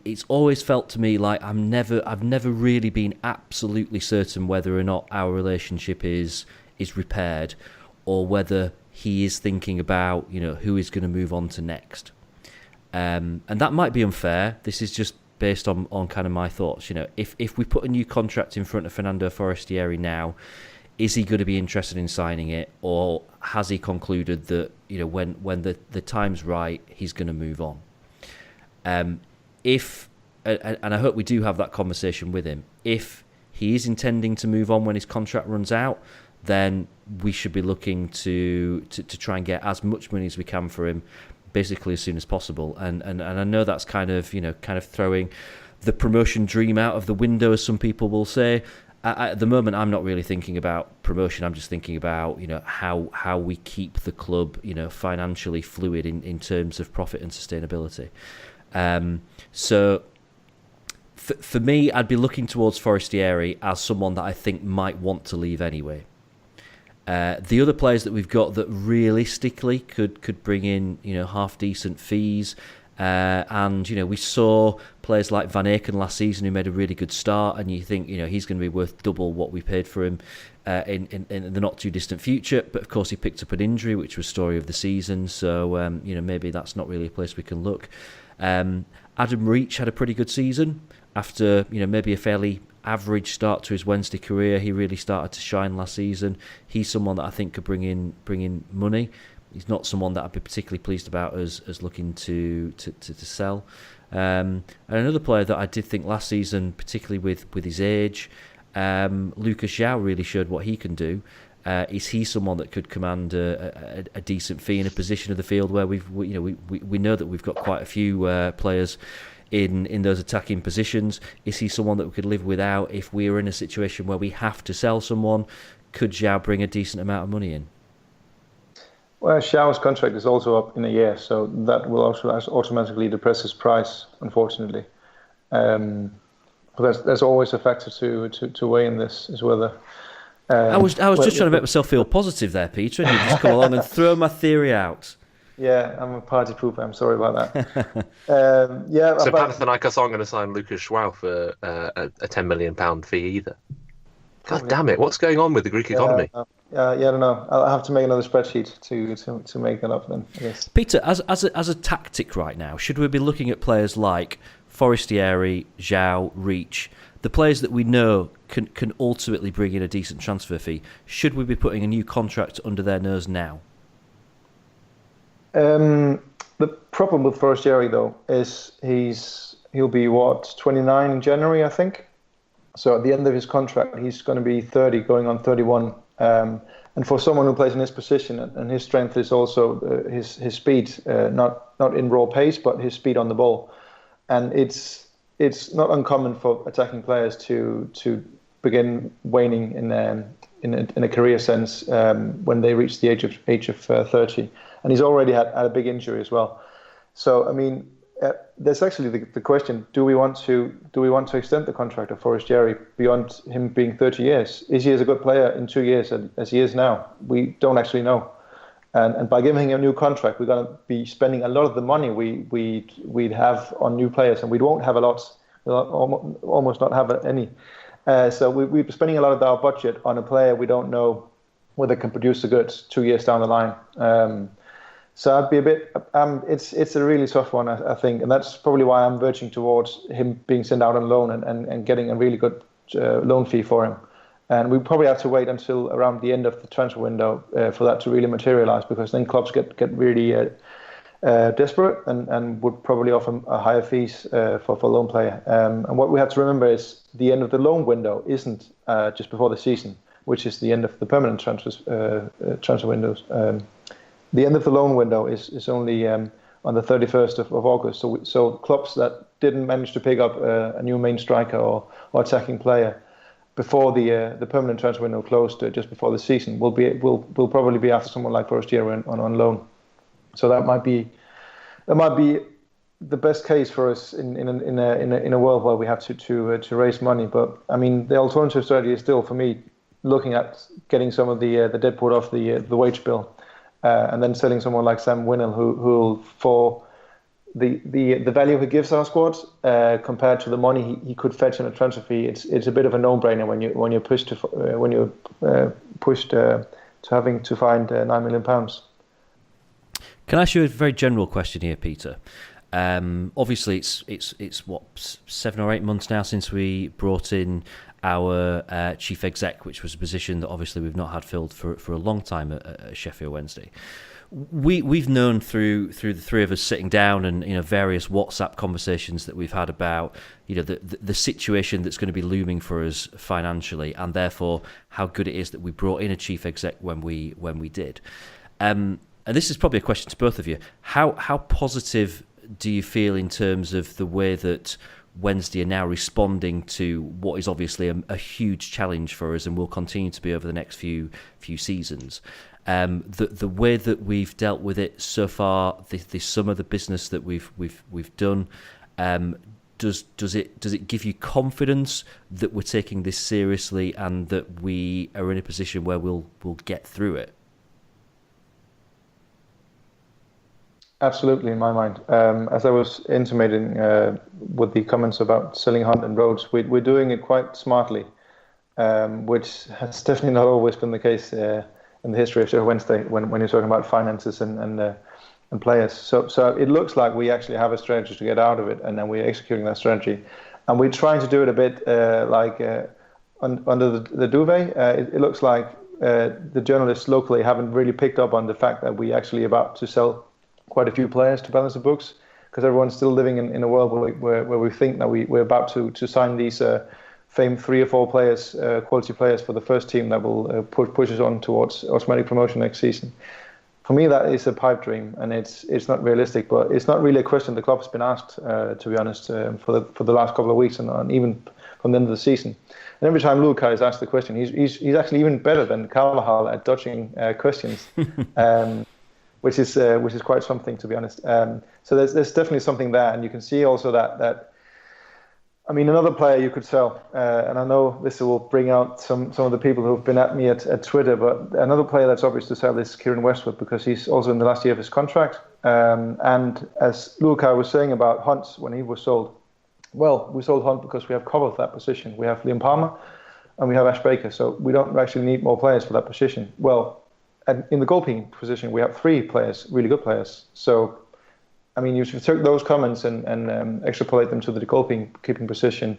It's always felt to me like I've never really been absolutely certain whether or not our relationship is repaired, or whether he is thinking about who is going to move on to next. And that might be unfair. This is just based on kind of my thoughts. If we put a new contract in front of Fernando Forestieri now, is he going to be interested in signing it, or has he concluded that when the time's right, he's going to move on? If, and I hope we do have that conversation with him, if he is intending to move on when his contract runs out, then we should be looking to try and get as much money as we can for him, basically as soon as possible. And I know that's kind of throwing the promotion dream out of the window, as some people will say. At the moment, I'm not really thinking about promotion. I'm just thinking about how we keep the club financially fluid in terms of profit and sustainability. So for me, I'd be looking towards Forestieri as someone that I think might want to leave anyway. The other players that we've got that realistically could bring in half decent fees, and we saw players like Van Aken last season who made a really good start, and you think he's going to be worth double what we paid for him in the not too distant future. But of course he picked up an injury, which was story of the season, so maybe that's not really a place we can look. Adam Reach had a pretty good season after maybe a fairly average start to his Wednesday career. He really started to shine last season. He's someone that I think could bring in money. He's not someone that I'd be particularly pleased about as looking to sell. And another player that I did think last season, particularly with his age, Lucas João really showed what he can do. Is he someone that could command a decent fee in a position of the field where we know that we've got quite a few players in those attacking positions? Is he someone that we could live without if we are in a situation where we have to sell someone? Could João bring a decent amount of money in? Well, Xiao's contract is also up in a year, so that will also automatically depress his price, unfortunately. But there's always a factor to weigh in this, is whether. I was just trying to make myself feel positive there, Peter, and you just come along and throw my theory out. Yeah, I'm a party pooper. I'm sorry about that. So Panathinaikos aren't going to sign Lucas João for a £10 million fee either. God damn it! What's going on with the Greek economy? I don't know. I'll have to make another spreadsheet to make that up then, I guess. Peter, as a tactic right now, should we be looking at players like Forestieri, João, Reach, the players that we know can ultimately bring in a decent transfer fee? Should we be putting a new contract under their nose now? The problem with Forestieri, though, is he'll be 29 in January, I think. So at the end of his contract, he's going to be 30, going on 31. And for someone who plays in his position, and his strength is also his speed, not in raw pace, but his speed on the ball. And it's not uncommon for attacking players to begin waning in a career sense when they reach the age of 30. And he's already had a big injury as well. So I mean, there's actually the question: do we want to extend the contract of Forestieri beyond him being 30 years? Is he as a good player in 2 years as he is now? We don't actually know. And by giving him a new contract, we're going to be spending a lot of the money we'd have on new players, and we won't have a lot. We'll almost not have any. So we'll be spending a lot of our budget on a player we don't know whether can produce the goods 2 years down the line. So I'd be a bit. It's a really tough one, I think, and that's probably why I'm verging towards him being sent out on loan and getting a really good loan fee for him. And we probably have to wait until around the end of the transfer window for that to really materialise, because then clubs get really desperate and would probably offer a higher fees for a loan player. And what we have to remember is the end of the loan window isn't just before the season, which is the end of the permanent transfer windows. The end of the loan window is only on the 31st of August. So clubs that didn't manage to pick up a new main striker or attacking player before the permanent transfer window closed just before the season will probably be after someone like Forestieri on loan. So that might be the best case for us in a world where we have to raise money. But I mean, the alternative strategy is still, for me, looking at getting some of the deadwood off the wage bill. And then selling someone like Sam Winnell, who for the value he gives our squad compared to the money he could fetch in a transfer fee, it's a bit of a no-brainer when you're pushed to having to find £9 million. Can I ask you a very general question here, Peter? Obviously, it's what, 7 or 8 months now since we brought in our chief exec, which was a position that obviously we've not had filled for a long time at Sheffield Wednesday. We've known through the three of us sitting down and various WhatsApp conversations that we've had about the situation that's going to be looming for us financially, and therefore how good it is that we brought in a chief exec when we did. And this is probably a question to both of you. How positive do you feel in terms of the way that Wednesday are now responding to what is obviously a huge challenge for us and will continue to be over the next few seasons? The way that we've dealt with it so far, the sum of the business that we've done, does it give you confidence that we're taking this seriously and that we are in a position where we'll get through it? Absolutely, in my mind. As I was intimating with the comments about selling Hunt and Rhodes, we're doing it quite smartly, which has definitely not always been the case in the history of Sheffield Wednesday when you're talking about finances and and players. So it looks like we actually have a strategy to get out of it, and then we're executing that strategy. And we're trying to do it a bit under the duvet. It looks like the journalists locally haven't really picked up on the fact that we're actually about to sell quite a few players to balance the books, because everyone's still living in a world where we think that we're about to sign these famed 3 or 4 players, quality players for the first team that will push us on towards automatic promotion next season. For me, that is a pipe dream, and it's not realistic. But it's not really a question the club has been asked, to be honest, for the last couple of weeks, and even from the end of the season. And every time Luca is asked the question, he's actually even better than Carvajal at dodging questions, which is quite something, to be honest. So there's definitely something there, and you can see also that. I mean, another player you could sell, and I know this will bring out some of the people who've been at me at Twitter, but another player that's obvious to sell is Kieran Westwood, because he's also in the last year of his contract. And as Luca was saying about Hunt when he was sold, well, we sold Hunt because we have covered that position. We have Liam Palmer and we have Ash Baker, so we don't actually need more players for that position. Well, and in the goalkeeping position, we have 3 players, really good players. So, I mean, you should take those comments and extrapolate them to the goalkeeping position.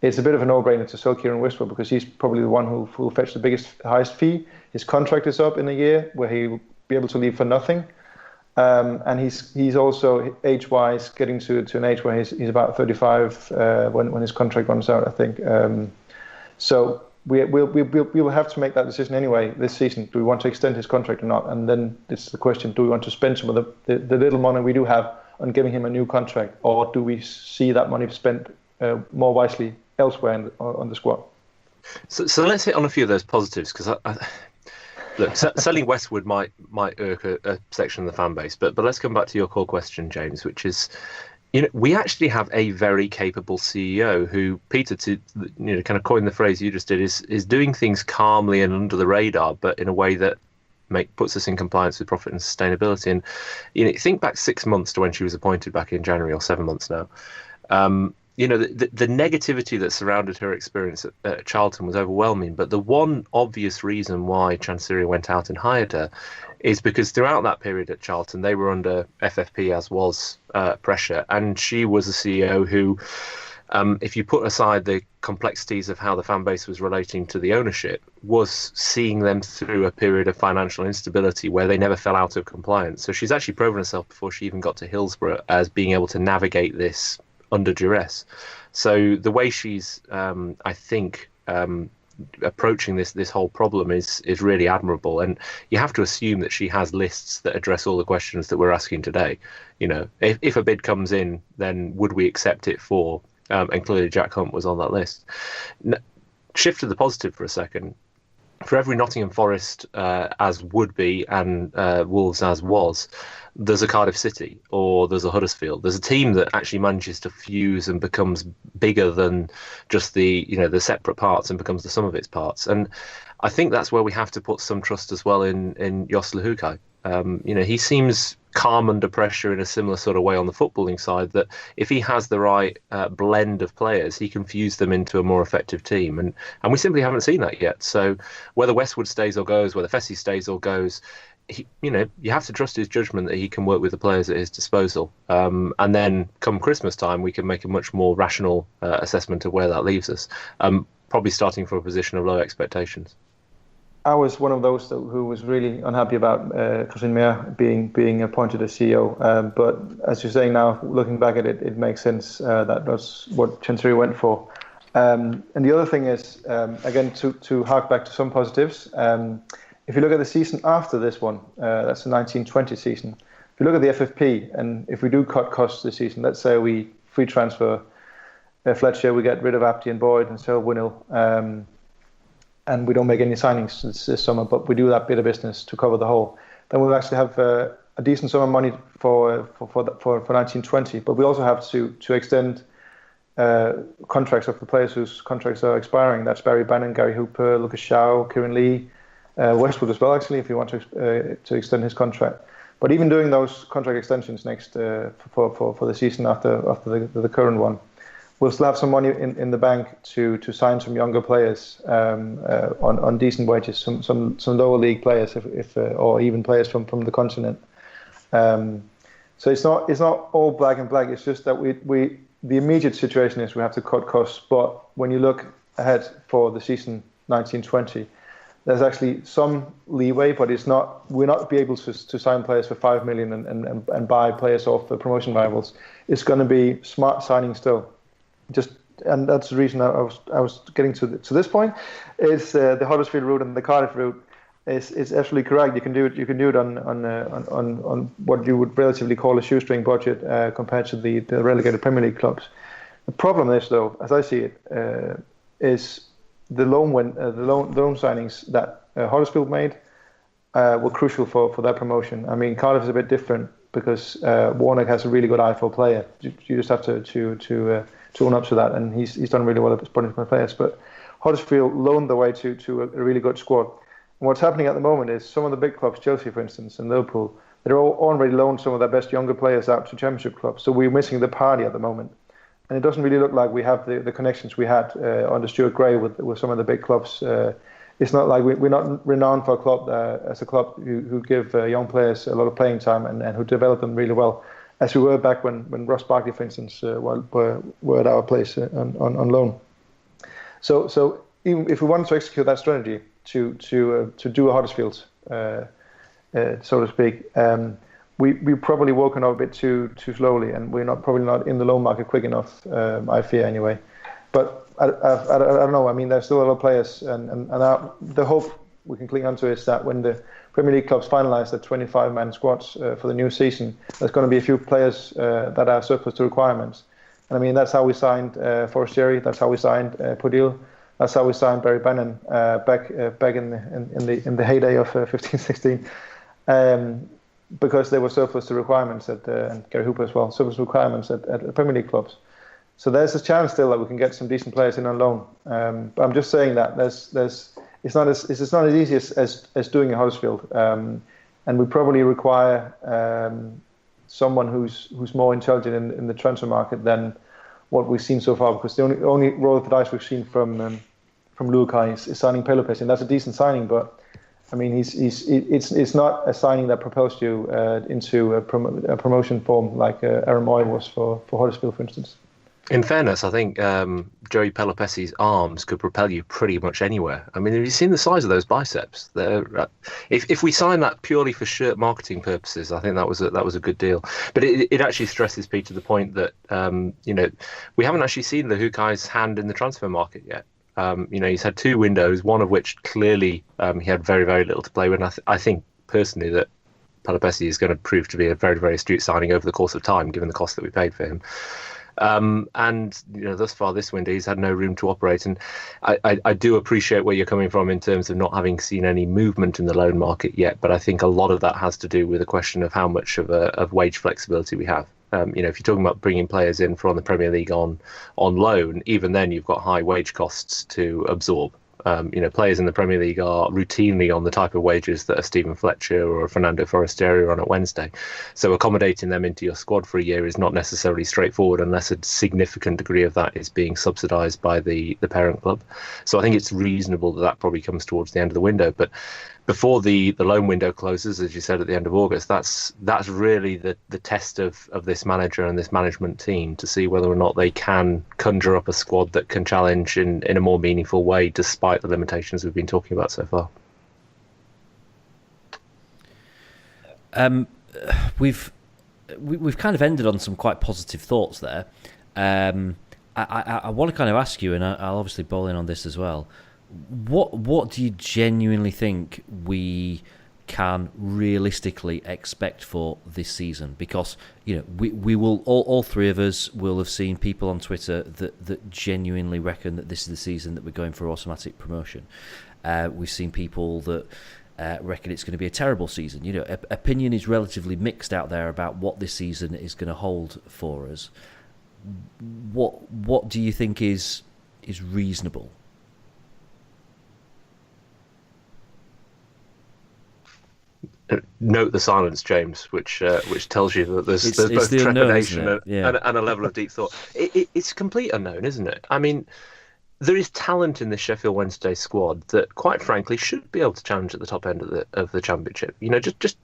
It's a bit of a no-brainer to sell Kieran Westwood, because he's probably the one who will fetch the highest fee. His contract is up in a year where he will be able to leave for nothing. And he's also age-wise getting to an age where he's about 35 when his contract runs out, I think. So we will have to make that decision anyway this season. Do we want to extend his contract or not? And then it's the question: do we want to spend some of the little money we do have on giving him a new contract, or do we see that money spent more wisely elsewhere on the squad? So let's hit on a few of those positives, because look, selling Westwood might irk a section of the fan base, but let's come back to your core question, James, which is, we actually have a very capable CEO who, Peter, to kind of coin the phrase you just did, is doing things calmly and under the radar, but in a way that puts us in compliance with profit and sustainability. And think back 6 months to when she was appointed back in January, or 7 months now. The negativity that surrounded her experience at Charlton was overwhelming. But the one obvious reason why Chansiri went out and hired her is because throughout that period at Charlton, they were under FFP as was pressure. And she was a CEO who, if you put aside the complexities of how the fan base was relating to the ownership, was seeing them through a period of financial instability where they never fell out of compliance. So she's actually proven herself before she even got to Hillsborough as being able to navigate this under duress. So the way she's, I think, approaching this whole problem is really admirable, and you have to assume that she has lists that address all the questions that we're asking today. If a bid comes in, then would we accept it for? And clearly Jack Hunt was on that list. Shift to the positive for a second. For every Nottingham Forest as would be and Wolves as was, there's a Cardiff City or there's a Huddersfield. There's a team that actually manages to fuse and becomes bigger than just the separate parts and becomes the sum of its parts. And I think that's where we have to put some trust as well in Jos Luhukay. He seems calm under pressure in a similar sort of way on the footballing side, that if he has the right blend of players, he can fuse them into a more effective team. And we simply haven't seen that yet. So whether Westwood stays or goes, whether Fessy stays or goes, you have to trust his judgment that he can work with the players at his disposal. And then come Christmas time, we can make a much more rational assessment of where that leaves us, probably starting from a position of low expectations. I was one of those who was really unhappy about Christian Meyer being appointed as CEO. But as you're saying now, looking back at it, it makes sense. That was what Chansiri went for. And the other thing is, again, to hark back to some positives, if you look at the season after this one, that's the 1920 season. If you look at the FFP, and if we do cut costs this season, let's say we free transfer Fletcher, we get rid of Abdi and Boyd and sell Winnell, and we don't make any signings this summer, but we do that bit of business to cover the whole, then we'll actually have a decent sum of money for 1920. But we also have to extend contracts of the players whose contracts are expiring. That's Barry Bannon, Gary Hooper, Lucas Shaw, Kieran Lee, Westwood as well, actually, if you want to extend his contract. But even doing those contract extensions next for the season after the current one, we'll still have some money in the bank to sign some younger players on decent wages, some lower league players, if or even players from the continent. So it's not all black and black. It's just that the immediate situation is we have to cut costs. But when you look ahead for the season 1920, there's actually some leeway, but we're not be able to sign players for 5 million and buy players off the promotion rivals. It's going to be smart signing still. And that's the reason I was getting to this point. Is the Huddersfield route and the Cardiff route is absolutely correct. You can do it on what you would relatively call a shoestring budget compared to the relegated Premier League clubs. The problem is, though, as I see it, is the loan signings that Huddersfield made were crucial for that promotion. I mean, Cardiff is a bit different because Warnock has a really good eye for a player. You just have to own up to that, and he's done really well at spotting my players. But Huddersfield loaned the way to a really good squad. And what's happening at the moment is some of the big clubs, Chelsea, for instance, and Liverpool, they're all already loaned some of their best younger players out to Championship clubs. So we're missing the party at the moment. And it doesn't really look like we have the connections we had under Stuart Gray with some of the big clubs. It's not like we're not renowned for a club as a club who give young players a lot of playing time and who develop them really well, as we were back when Ross Barkley, for instance, were at our place on loan. So even if we wanted to execute that strategy to do a Huddersfield, so to speak, we've probably woken up a bit too slowly, and we're probably not in the loan market quick enough. I fear anyway. But I don't know. I mean, there's still a lot of players, and the hope we can cling on to is that when the Premier League clubs finalise the 25-man squads for the new season, there's going to be a few players that are surplus to requirements. And I mean, that's how we signed Forestieri. That's how we signed Podil. That's how we signed Barry Bannon back in the heyday of 15-16. Because they were surplus to requirements and Gary Hooper as well, surplus requirements at Premier League clubs. So there's a chance still that we can get some decent players in on loan. But I'm just saying that it's not as easy as doing a Huddersfield, and we probably require someone who's more intelligent in the transfer market than what we've seen so far. Because the only roll of the dice we've seen from Lukai is signing Pelopes, and that's a decent signing, but. I mean, it's not a signing that propels you into a promotion form like Aaron Moy was for Huddersfield, for instance. In fairness, I think Joey Pelopessi's arms could propel you pretty much anywhere. I mean, have you seen the size of those biceps? If we sign that purely for shirt marketing purposes, I think that was a good deal. But it actually stresses Peter the point that we haven't actually seen the Hukai's hand in the transfer market yet. He's had 2 windows, one of which clearly he had very, very little to play with. And I think personally that Pelopessi is going to prove to be a very, very astute signing over the course of time, given the cost that we paid for him. And thus far this window, he's had no room to operate. And I do appreciate where you're coming from in terms of not having seen any movement in the loan market yet. But I think a lot of that has to do with a question of how much of wage flexibility we have. If you're talking about bringing players in from the Premier League on loan, even then you've got high wage costs to absorb. Players in the Premier League are routinely on the type of wages that a Stephen Fletcher or a Fernando Forestieri are on at Wednesday. So accommodating them into your squad for a year is not necessarily straightforward unless a significant degree of that is being subsidised by the parent club. So I think it's reasonable that probably comes towards the end of the window. But before the loan window closes, as you said, at the end of August, that's really the test of this manager and this management team to see whether or not they can conjure up a squad that can challenge in a more meaningful way, despite the limitations we've been talking about so far. We've kind of ended on some quite positive thoughts there. I want to kind of ask you, and I'll obviously bowl in on this as well. What do you genuinely think we can realistically expect for this season? Because we will all 3 of us will have seen people on Twitter that genuinely reckon that this is the season that we're going for automatic promotion. We've seen people that reckon it's going to be a terrible season. Opinion is relatively mixed out there about what this season is going to hold for us. What do you think is reasonable? Note the silence, James, which tells you that there's both trepidation and a level of deep thought. It's a complete unknown, isn't it? I mean, there is talent in the Sheffield Wednesday squad that, quite frankly, should be able to challenge at the top end of the Championship.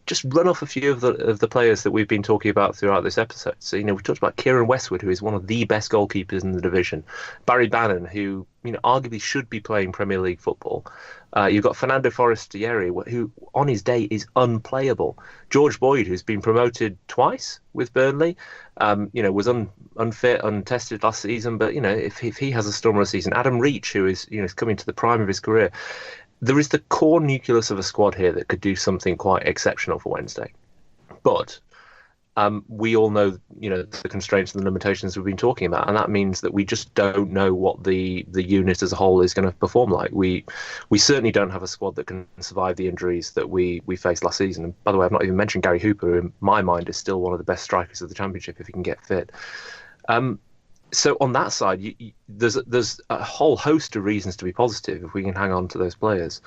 Just run off a few of the players that we've been talking about throughout this episode. So, we talked about Kieran Westwood, who is one of the best goalkeepers in the division. Barry Bannon, who arguably should be playing Premier League football. You've got Fernando Forestieri, who on his day is unplayable. George Boyd, who's been promoted twice with Burnley, was unfit, untested last season. But if he has a storm of a season, Adam Reach, who is coming to the prime of his career, there is the core nucleus of a squad here that could do something quite exceptional for Wednesday. But we all know, the constraints and the limitations we've been talking about, and that means that we just don't know what the unit as a whole is going to perform like. We certainly don't have a squad that can survive the injuries that we faced last season. And by the way, I've not even mentioned Gary Hooper, who in my mind is still one of the best strikers of the Championship if he can get fit. So on that side, there's a whole host of reasons to be positive if we can hang on to those players.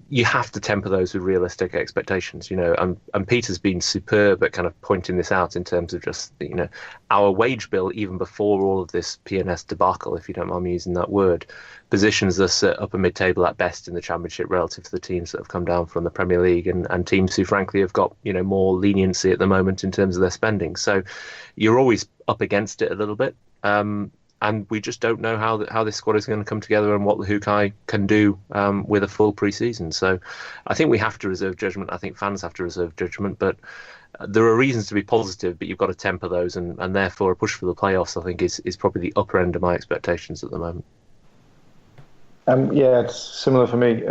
You have to temper those with realistic expectations, and Peter's been superb at kind of pointing this out in terms of just, our wage bill, even before all of this PNS debacle, if you don't mind me using that word, positions us at upper mid-table at best in the Championship relative to the teams that have come down from the Premier League and teams who frankly have got, more leniency at the moment in terms of their spending. So you're always up against it a little bit. And we just don't know how this squad is going to come together and what the Hookai can do with a full pre-season. So I think we have to reserve judgment. I think fans have to reserve judgment. But there are reasons to be positive, but you've got to temper those. And therefore, a push for the playoffs, I think, is probably the upper end of my expectations at the moment. It's similar for me.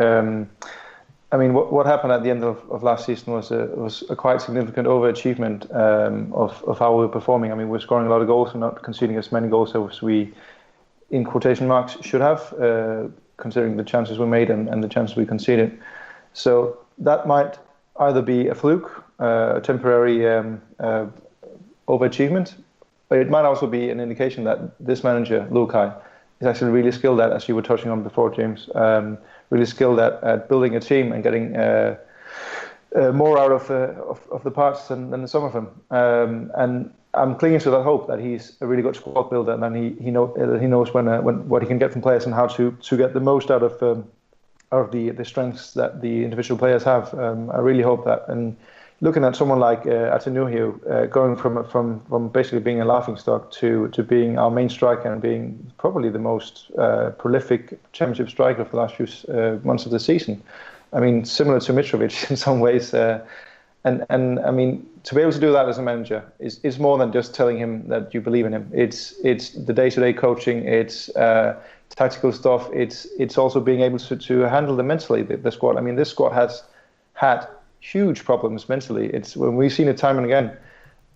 What happened at the end of last season was a quite significant overachievement of how we were performing. We're scoring a lot of goals and not conceding as many goals as we, in quotation marks, should have, considering the chances we made and the chances we conceded. So that might either be a fluke, a temporary overachievement, but it might also be an indication that this manager, Løhmann, is actually really skilled at, as you were touching on before, James, really skilled at building a team and getting more out of the parts than some of them. And I'm clinging to that hope that he's a really good squad builder, and he knows when what he can get from players and how to get the most out of the strengths that the individual players have. I really hope that. And looking at someone like Atanuhiu, going from basically being a laughingstock to being our main striker and being probably the most prolific Championship striker for the last few months of the season. Similar to Mitrovic in some ways. And to be able to do that as a manager is more than just telling him that you believe in him. It's the day-to-day coaching. It's tactical stuff. It's also being able to handle them mentally. The squad. This squad has had huge problems mentally. It's when we've seen it time and again.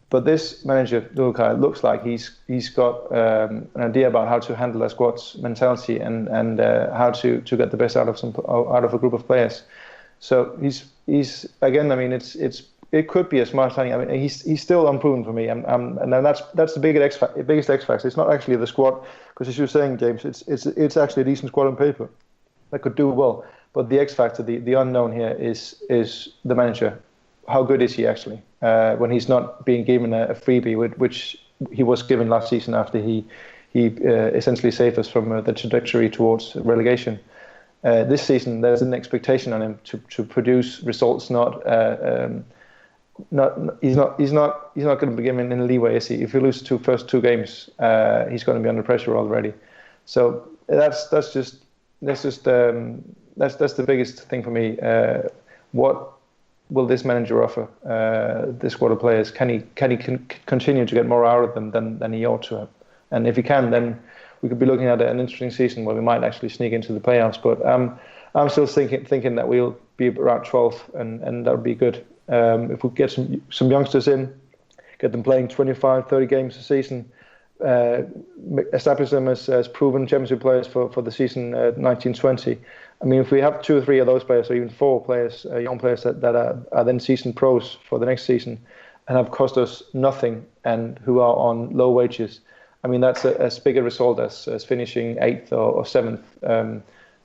But this manager, Løhmann, looks like he's got an idea about how to handle a squad's mentality and how to get the best out of a group of players. So he's again. It could be a smart signing. He's still unproven for me. And that's the biggest X factor. It's not actually the squad, because as you were saying, James, it's actually a decent squad on paper that could do well. But the X factor, the unknown here is the manager. How good is he actually when he's not being given a freebie, which he was given last season after he essentially saved us from the trajectory towards relegation. This season, there's an expectation on him to produce results. He's not going to be given any leeway, is he? If he loses the first two games, he's going to be under pressure already. So that's the biggest thing for me. What will this manager offer this squad of players? Can he continue to get more out of them than he ought to have? And if he can, then we could be looking at an interesting season where we might actually sneak into the playoffs. But I'm still thinking that we'll be around 12th, and that would be good. If we get some youngsters in, get them playing 25, 30 games a season, establish them as proven championship players for the season 1920. If we have 2 or 3 of those players, or even 4 players, young players that are then seasoned pros for the next season and have cost us nothing and who are on low wages, that's as big a result as finishing 8th or 7th.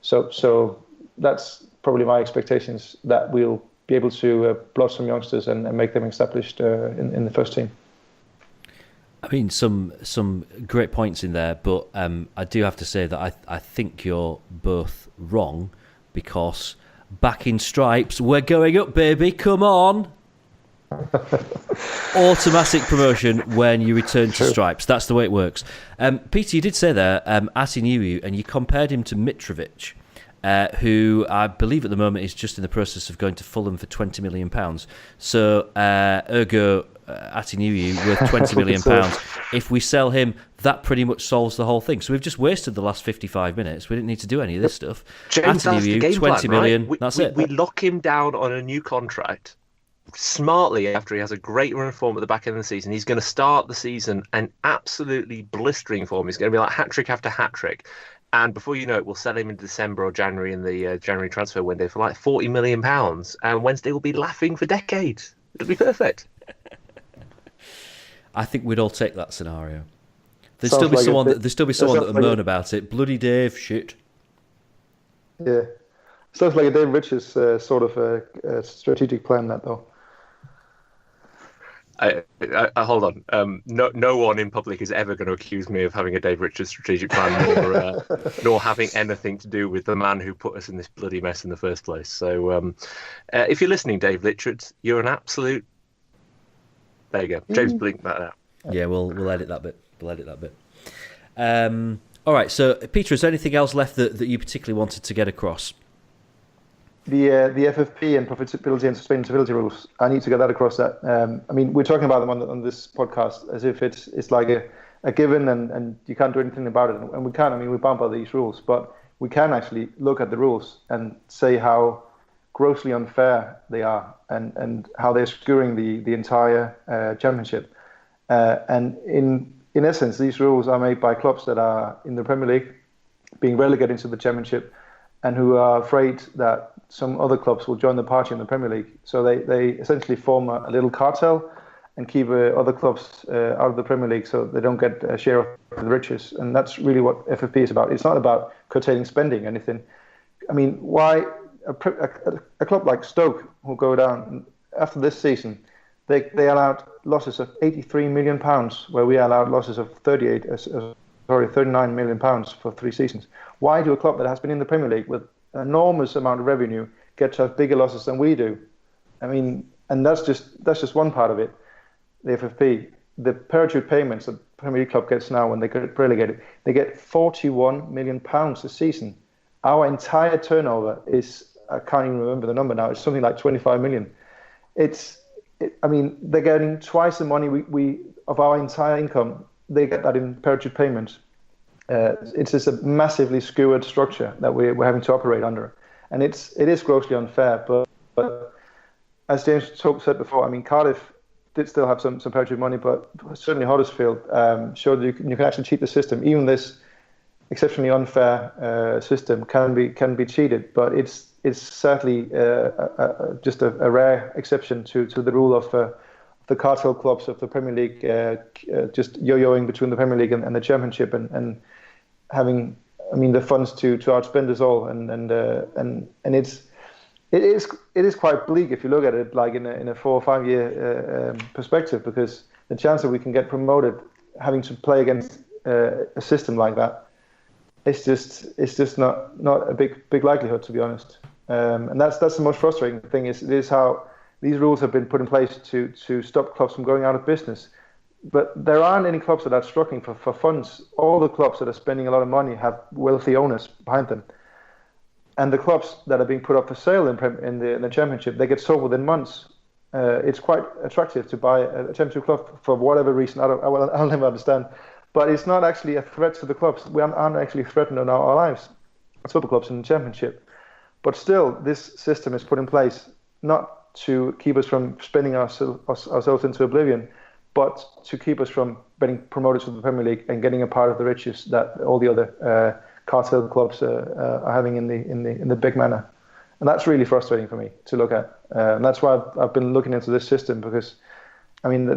So that's probably my expectations, that we'll be able to plot some youngsters and make them established in the first team. I mean, some great points in there, but I do have to say that I think you're both wrong, because back in stripes, we're going up, baby. Come on. Automatic promotion when you return to stripes. That's the way it works. Peter, you did say there, Ati knew you, and you compared him to Mitrovic, who I believe at the moment is just in the process of going to Fulham for £20 million. So, ergo, Ati knew you worth £20 million. If we sell him, that pretty much solves the whole thing. So we've just wasted the last 55 minutes. We didn't need to do any of this stuff. James, that's the game 20 plan, million, right? that's it. We lock him down on a new contract smartly after he has a great run of form at the back end of the season. He's going to start the season in absolutely blistering form. He's going to be like hat-trick after hat-trick. And before you know it, we'll sell him in December or January in the January transfer window for like £40 million. And Wednesday will be laughing for decades. It'll be perfect. I think we'd all take that scenario. There'd Sounds still be like someone that would moan about it. Bloody Dave, shit. Yeah. Sounds like a Dave Rich's sort of a strategic plan, that though. I hold on. No one in public is ever going to accuse me of having a Dave Richards strategic plan, nor having anything to do with the man who put us in this bloody mess in the first place. So, if you're listening, Dave Richards, you're an absolute. There you go. James blinked that out. Yeah, we'll edit that bit. All right. So, Peter, is there anything else left that you particularly wanted to get across? The FFP and profitability and sustainability rules. I need to get that across. That I mean, we're talking about them on this podcast as if it's like a given and you can't do anything about it. And we can. I mean, we're bound by these rules, but we can actually look at the rules and say how grossly unfair they are and how they're skewing the entire championship. And in essence, these rules are made by clubs that are in the Premier League being relegated to the championship and who are afraid that some other clubs will join the party in the Premier League. So they essentially form a little cartel and keep other clubs out of the Premier League so they don't get a share of the riches. And that's really what FFP is about. It's not about curtailing spending or anything. I mean, why a club like Stoke will go down after this season? They allowed losses of £83 million, where we allowed losses of £39 million for 3 seasons. Why do a club that has been in the Premier League with an enormous amount of revenue get to have bigger losses than we do? I mean, and that's just one part of it. The FFP, the parachute payments that the Premier League club gets now when they get relegated, they get £41 million a season. Our entire turnover is, I can't even remember the number now, it's something like 25 million. I mean, they're getting twice the money we of our entire income. They get that in parachute payments. It's just a massively skewered structure that we're having to operate under, and it is grossly unfair. But as James said before, I mean, Cardiff did still have some parachute money, but certainly Huddersfield showed that you can actually cheat the system. Even this exceptionally unfair system can be cheated, but it's certainly just a rare exception to the rule of the cartel clubs of the Premier League just yo-yoing between the Premier League and the Championship and having, I mean, the funds to outspend us all, and it is quite bleak if you look at it like in a 4 or 5 year perspective, because the chance that we can get promoted having to play against a system like that, it's just not a big likelihood, to be honest. And that's the most frustrating thing is how these rules have been put in place to stop clubs from going out of business. But there aren't any clubs that are struggling for funds. All the clubs that are spending a lot of money have wealthy owners behind them. And the clubs that are being put up for sale in the Championship, they get sold within months. It's quite attractive to buy a Championship club for whatever reason. I'll never understand. But it's not actually a threat to the clubs. We aren't actually threatened in our lives. It's football clubs in the Championship. But still, this system is put in place not to keep us from spending ourselves into oblivion, but to keep us from getting promoted to the Premier League and getting a part of the riches that all the other cartel clubs are having in the big manner. And that's really frustrating for me to look at. And that's why I've been looking into this system, because I mean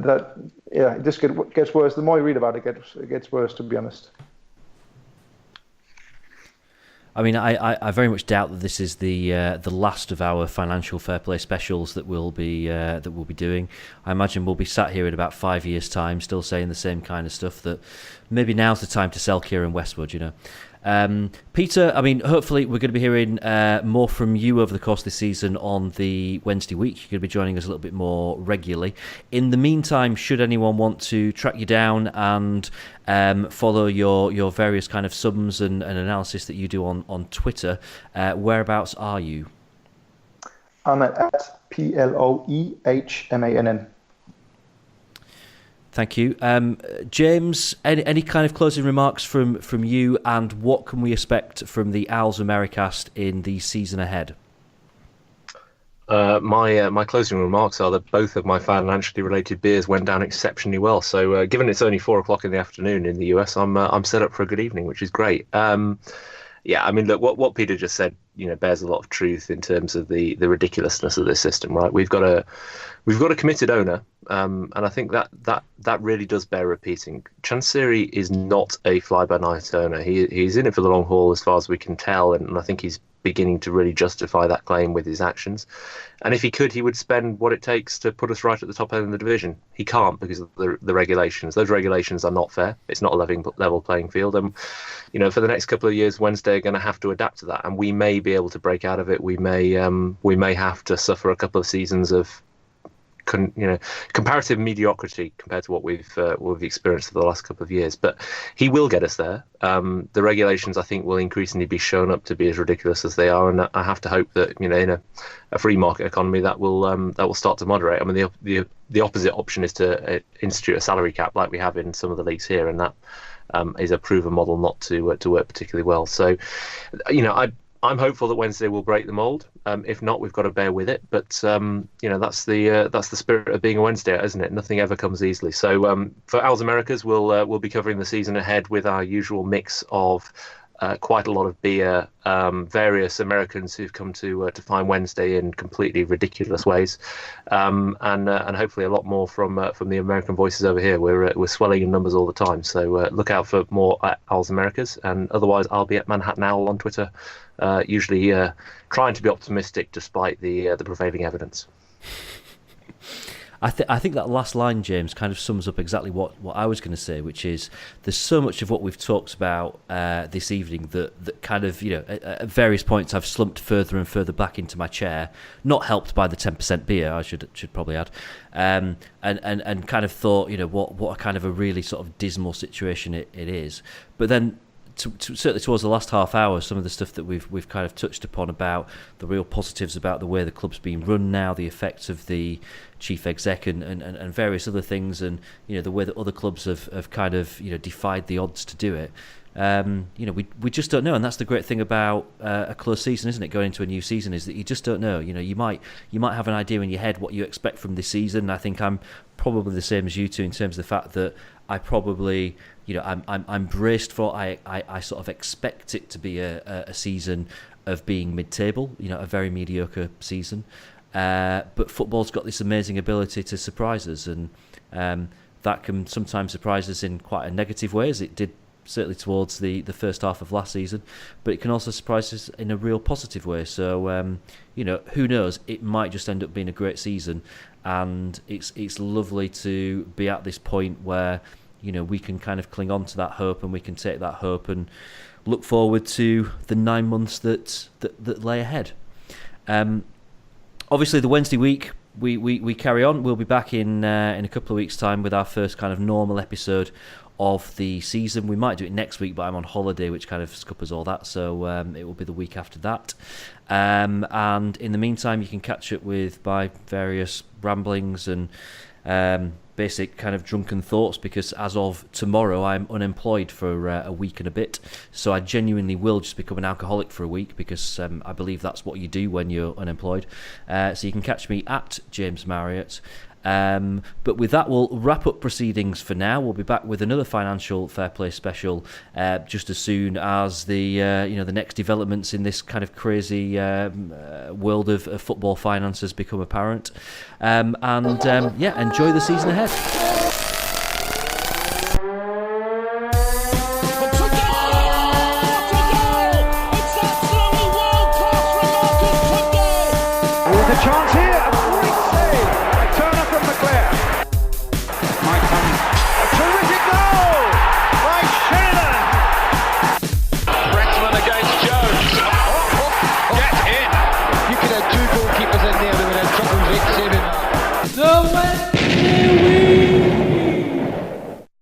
it just gets worse. The more you read about it, it gets worse, to be honest. I mean, I very much doubt that this is the last of our financial fair play specials that we'll be doing. I imagine we'll be sat here in about 5 years' time, still saying the same kind of stuff. That maybe now's the time to sell Kieran Westwood. You know. Peter, I mean, hopefully we're going to be hearing more from you over the course of the season on the Wednesday week. You're going to be joining us a little bit more regularly. In the meantime, should anyone want to track you down and follow your various kind of sums and analysis that you do on Twitter, whereabouts are you? I'm at Ploehmann. Thank you. James, any kind of closing remarks from you, and what can we expect from the Owls Americast in the season ahead? My closing remarks are that both of my financially related beers went down exceptionally well. So given it's only 4:00 in the afternoon in the US, I'm set up for a good evening, which is great. Yeah, I mean, look, what Peter just said, bears a lot of truth in terms of the ridiculousness of this system, right? We've got a committed owner, and I think that really does bear repeating. Chansiri is not a fly-by-night owner. He's in it for the long haul, as far as we can tell, and I think he's beginning to really justify that claim with his actions. And if he could, he would spend what it takes to put us right at the top end of the division. He can't because of the regulations. Those regulations are not fair. It's not a level playing field. And for the next couple of years, Wednesday are going to have to adapt to that, and we may be able to break out of it. We may have to suffer a couple of seasons of comparative mediocrity compared to what we've experienced for the last couple of years, but he will get us there. The regulations, I think, will increasingly be shown up to be as ridiculous as they are, and I have to hope that in a free market economy that will start to moderate. I mean, the opposite option is to institute a salary cap like we have in some of the leagues here, and that is a proven model not to work particularly well. So, I'm hopeful that Wednesday will break the mold. If not, we've got to bear with it. But that's the spirit of being a Wednesday, isn't it? Nothing ever comes easily. So for Owls Americas, we'll be covering the season ahead with our usual mix of quite a lot of beer, various Americans who've come to find Wednesday in completely ridiculous ways, and hopefully a lot more from the American voices over here. We're swelling in numbers all the time. So look out for more at Owls Americas, and otherwise I'll be at Manhattan Owl on Twitter. Usually trying to be optimistic despite the prevailing evidence. I think that last line, James, kind of sums up exactly what I was going to say, which is there's so much of what we've talked about this evening that kind of, at various points I've slumped further and further back into my chair, not helped by the 10% beer, I should probably add, and kind of thought, what a kind of a really sort of dismal situation it is. But then certainly towards the last half hour, some of the stuff that we've kind of touched upon about the real positives about the way the club's being run now, the effects of the chief exec and various other things, and the way that other clubs have kind of defied the odds to do it. We just don't know, and that's the great thing about a close season, isn't it? Going into a new season is that you just don't know. You might have an idea in your head what you expect from this season. I think I'm probably the same as you two in terms of the fact that I probably, I'm braced for. I sort of expect it to be a season of being mid-table, a very mediocre season. But football's got this amazing ability to surprise us, and that can sometimes surprise us in quite a negative way, as it did certainly towards the first half of last season. But it can also surprise us in a real positive way. So, who knows? It might just end up being a great season, and it's lovely to be at this point where we can kind of cling on to that hope, and we can take that hope and look forward to the 9 months that lay ahead. Obviously, the Wednesday week we carry on. We'll be back in a couple of weeks' time with our first kind of normal episode of the season. We might do it next week, but I'm on holiday, which kind of scuppers all that, so it will be the week after that. And in the meantime, you can catch up with my various ramblings and basic kind of drunken thoughts, because as of tomorrow I'm unemployed for a week and a bit, so I genuinely will just become an alcoholic for a week, because I believe that's what you do when you're unemployed. So you can catch me at James Marriott. But with that, we'll wrap up proceedings for now. We'll be back with another financial fair play special just as soon as the next developments in this kind of crazy world of football finances become apparent. Enjoy the season ahead.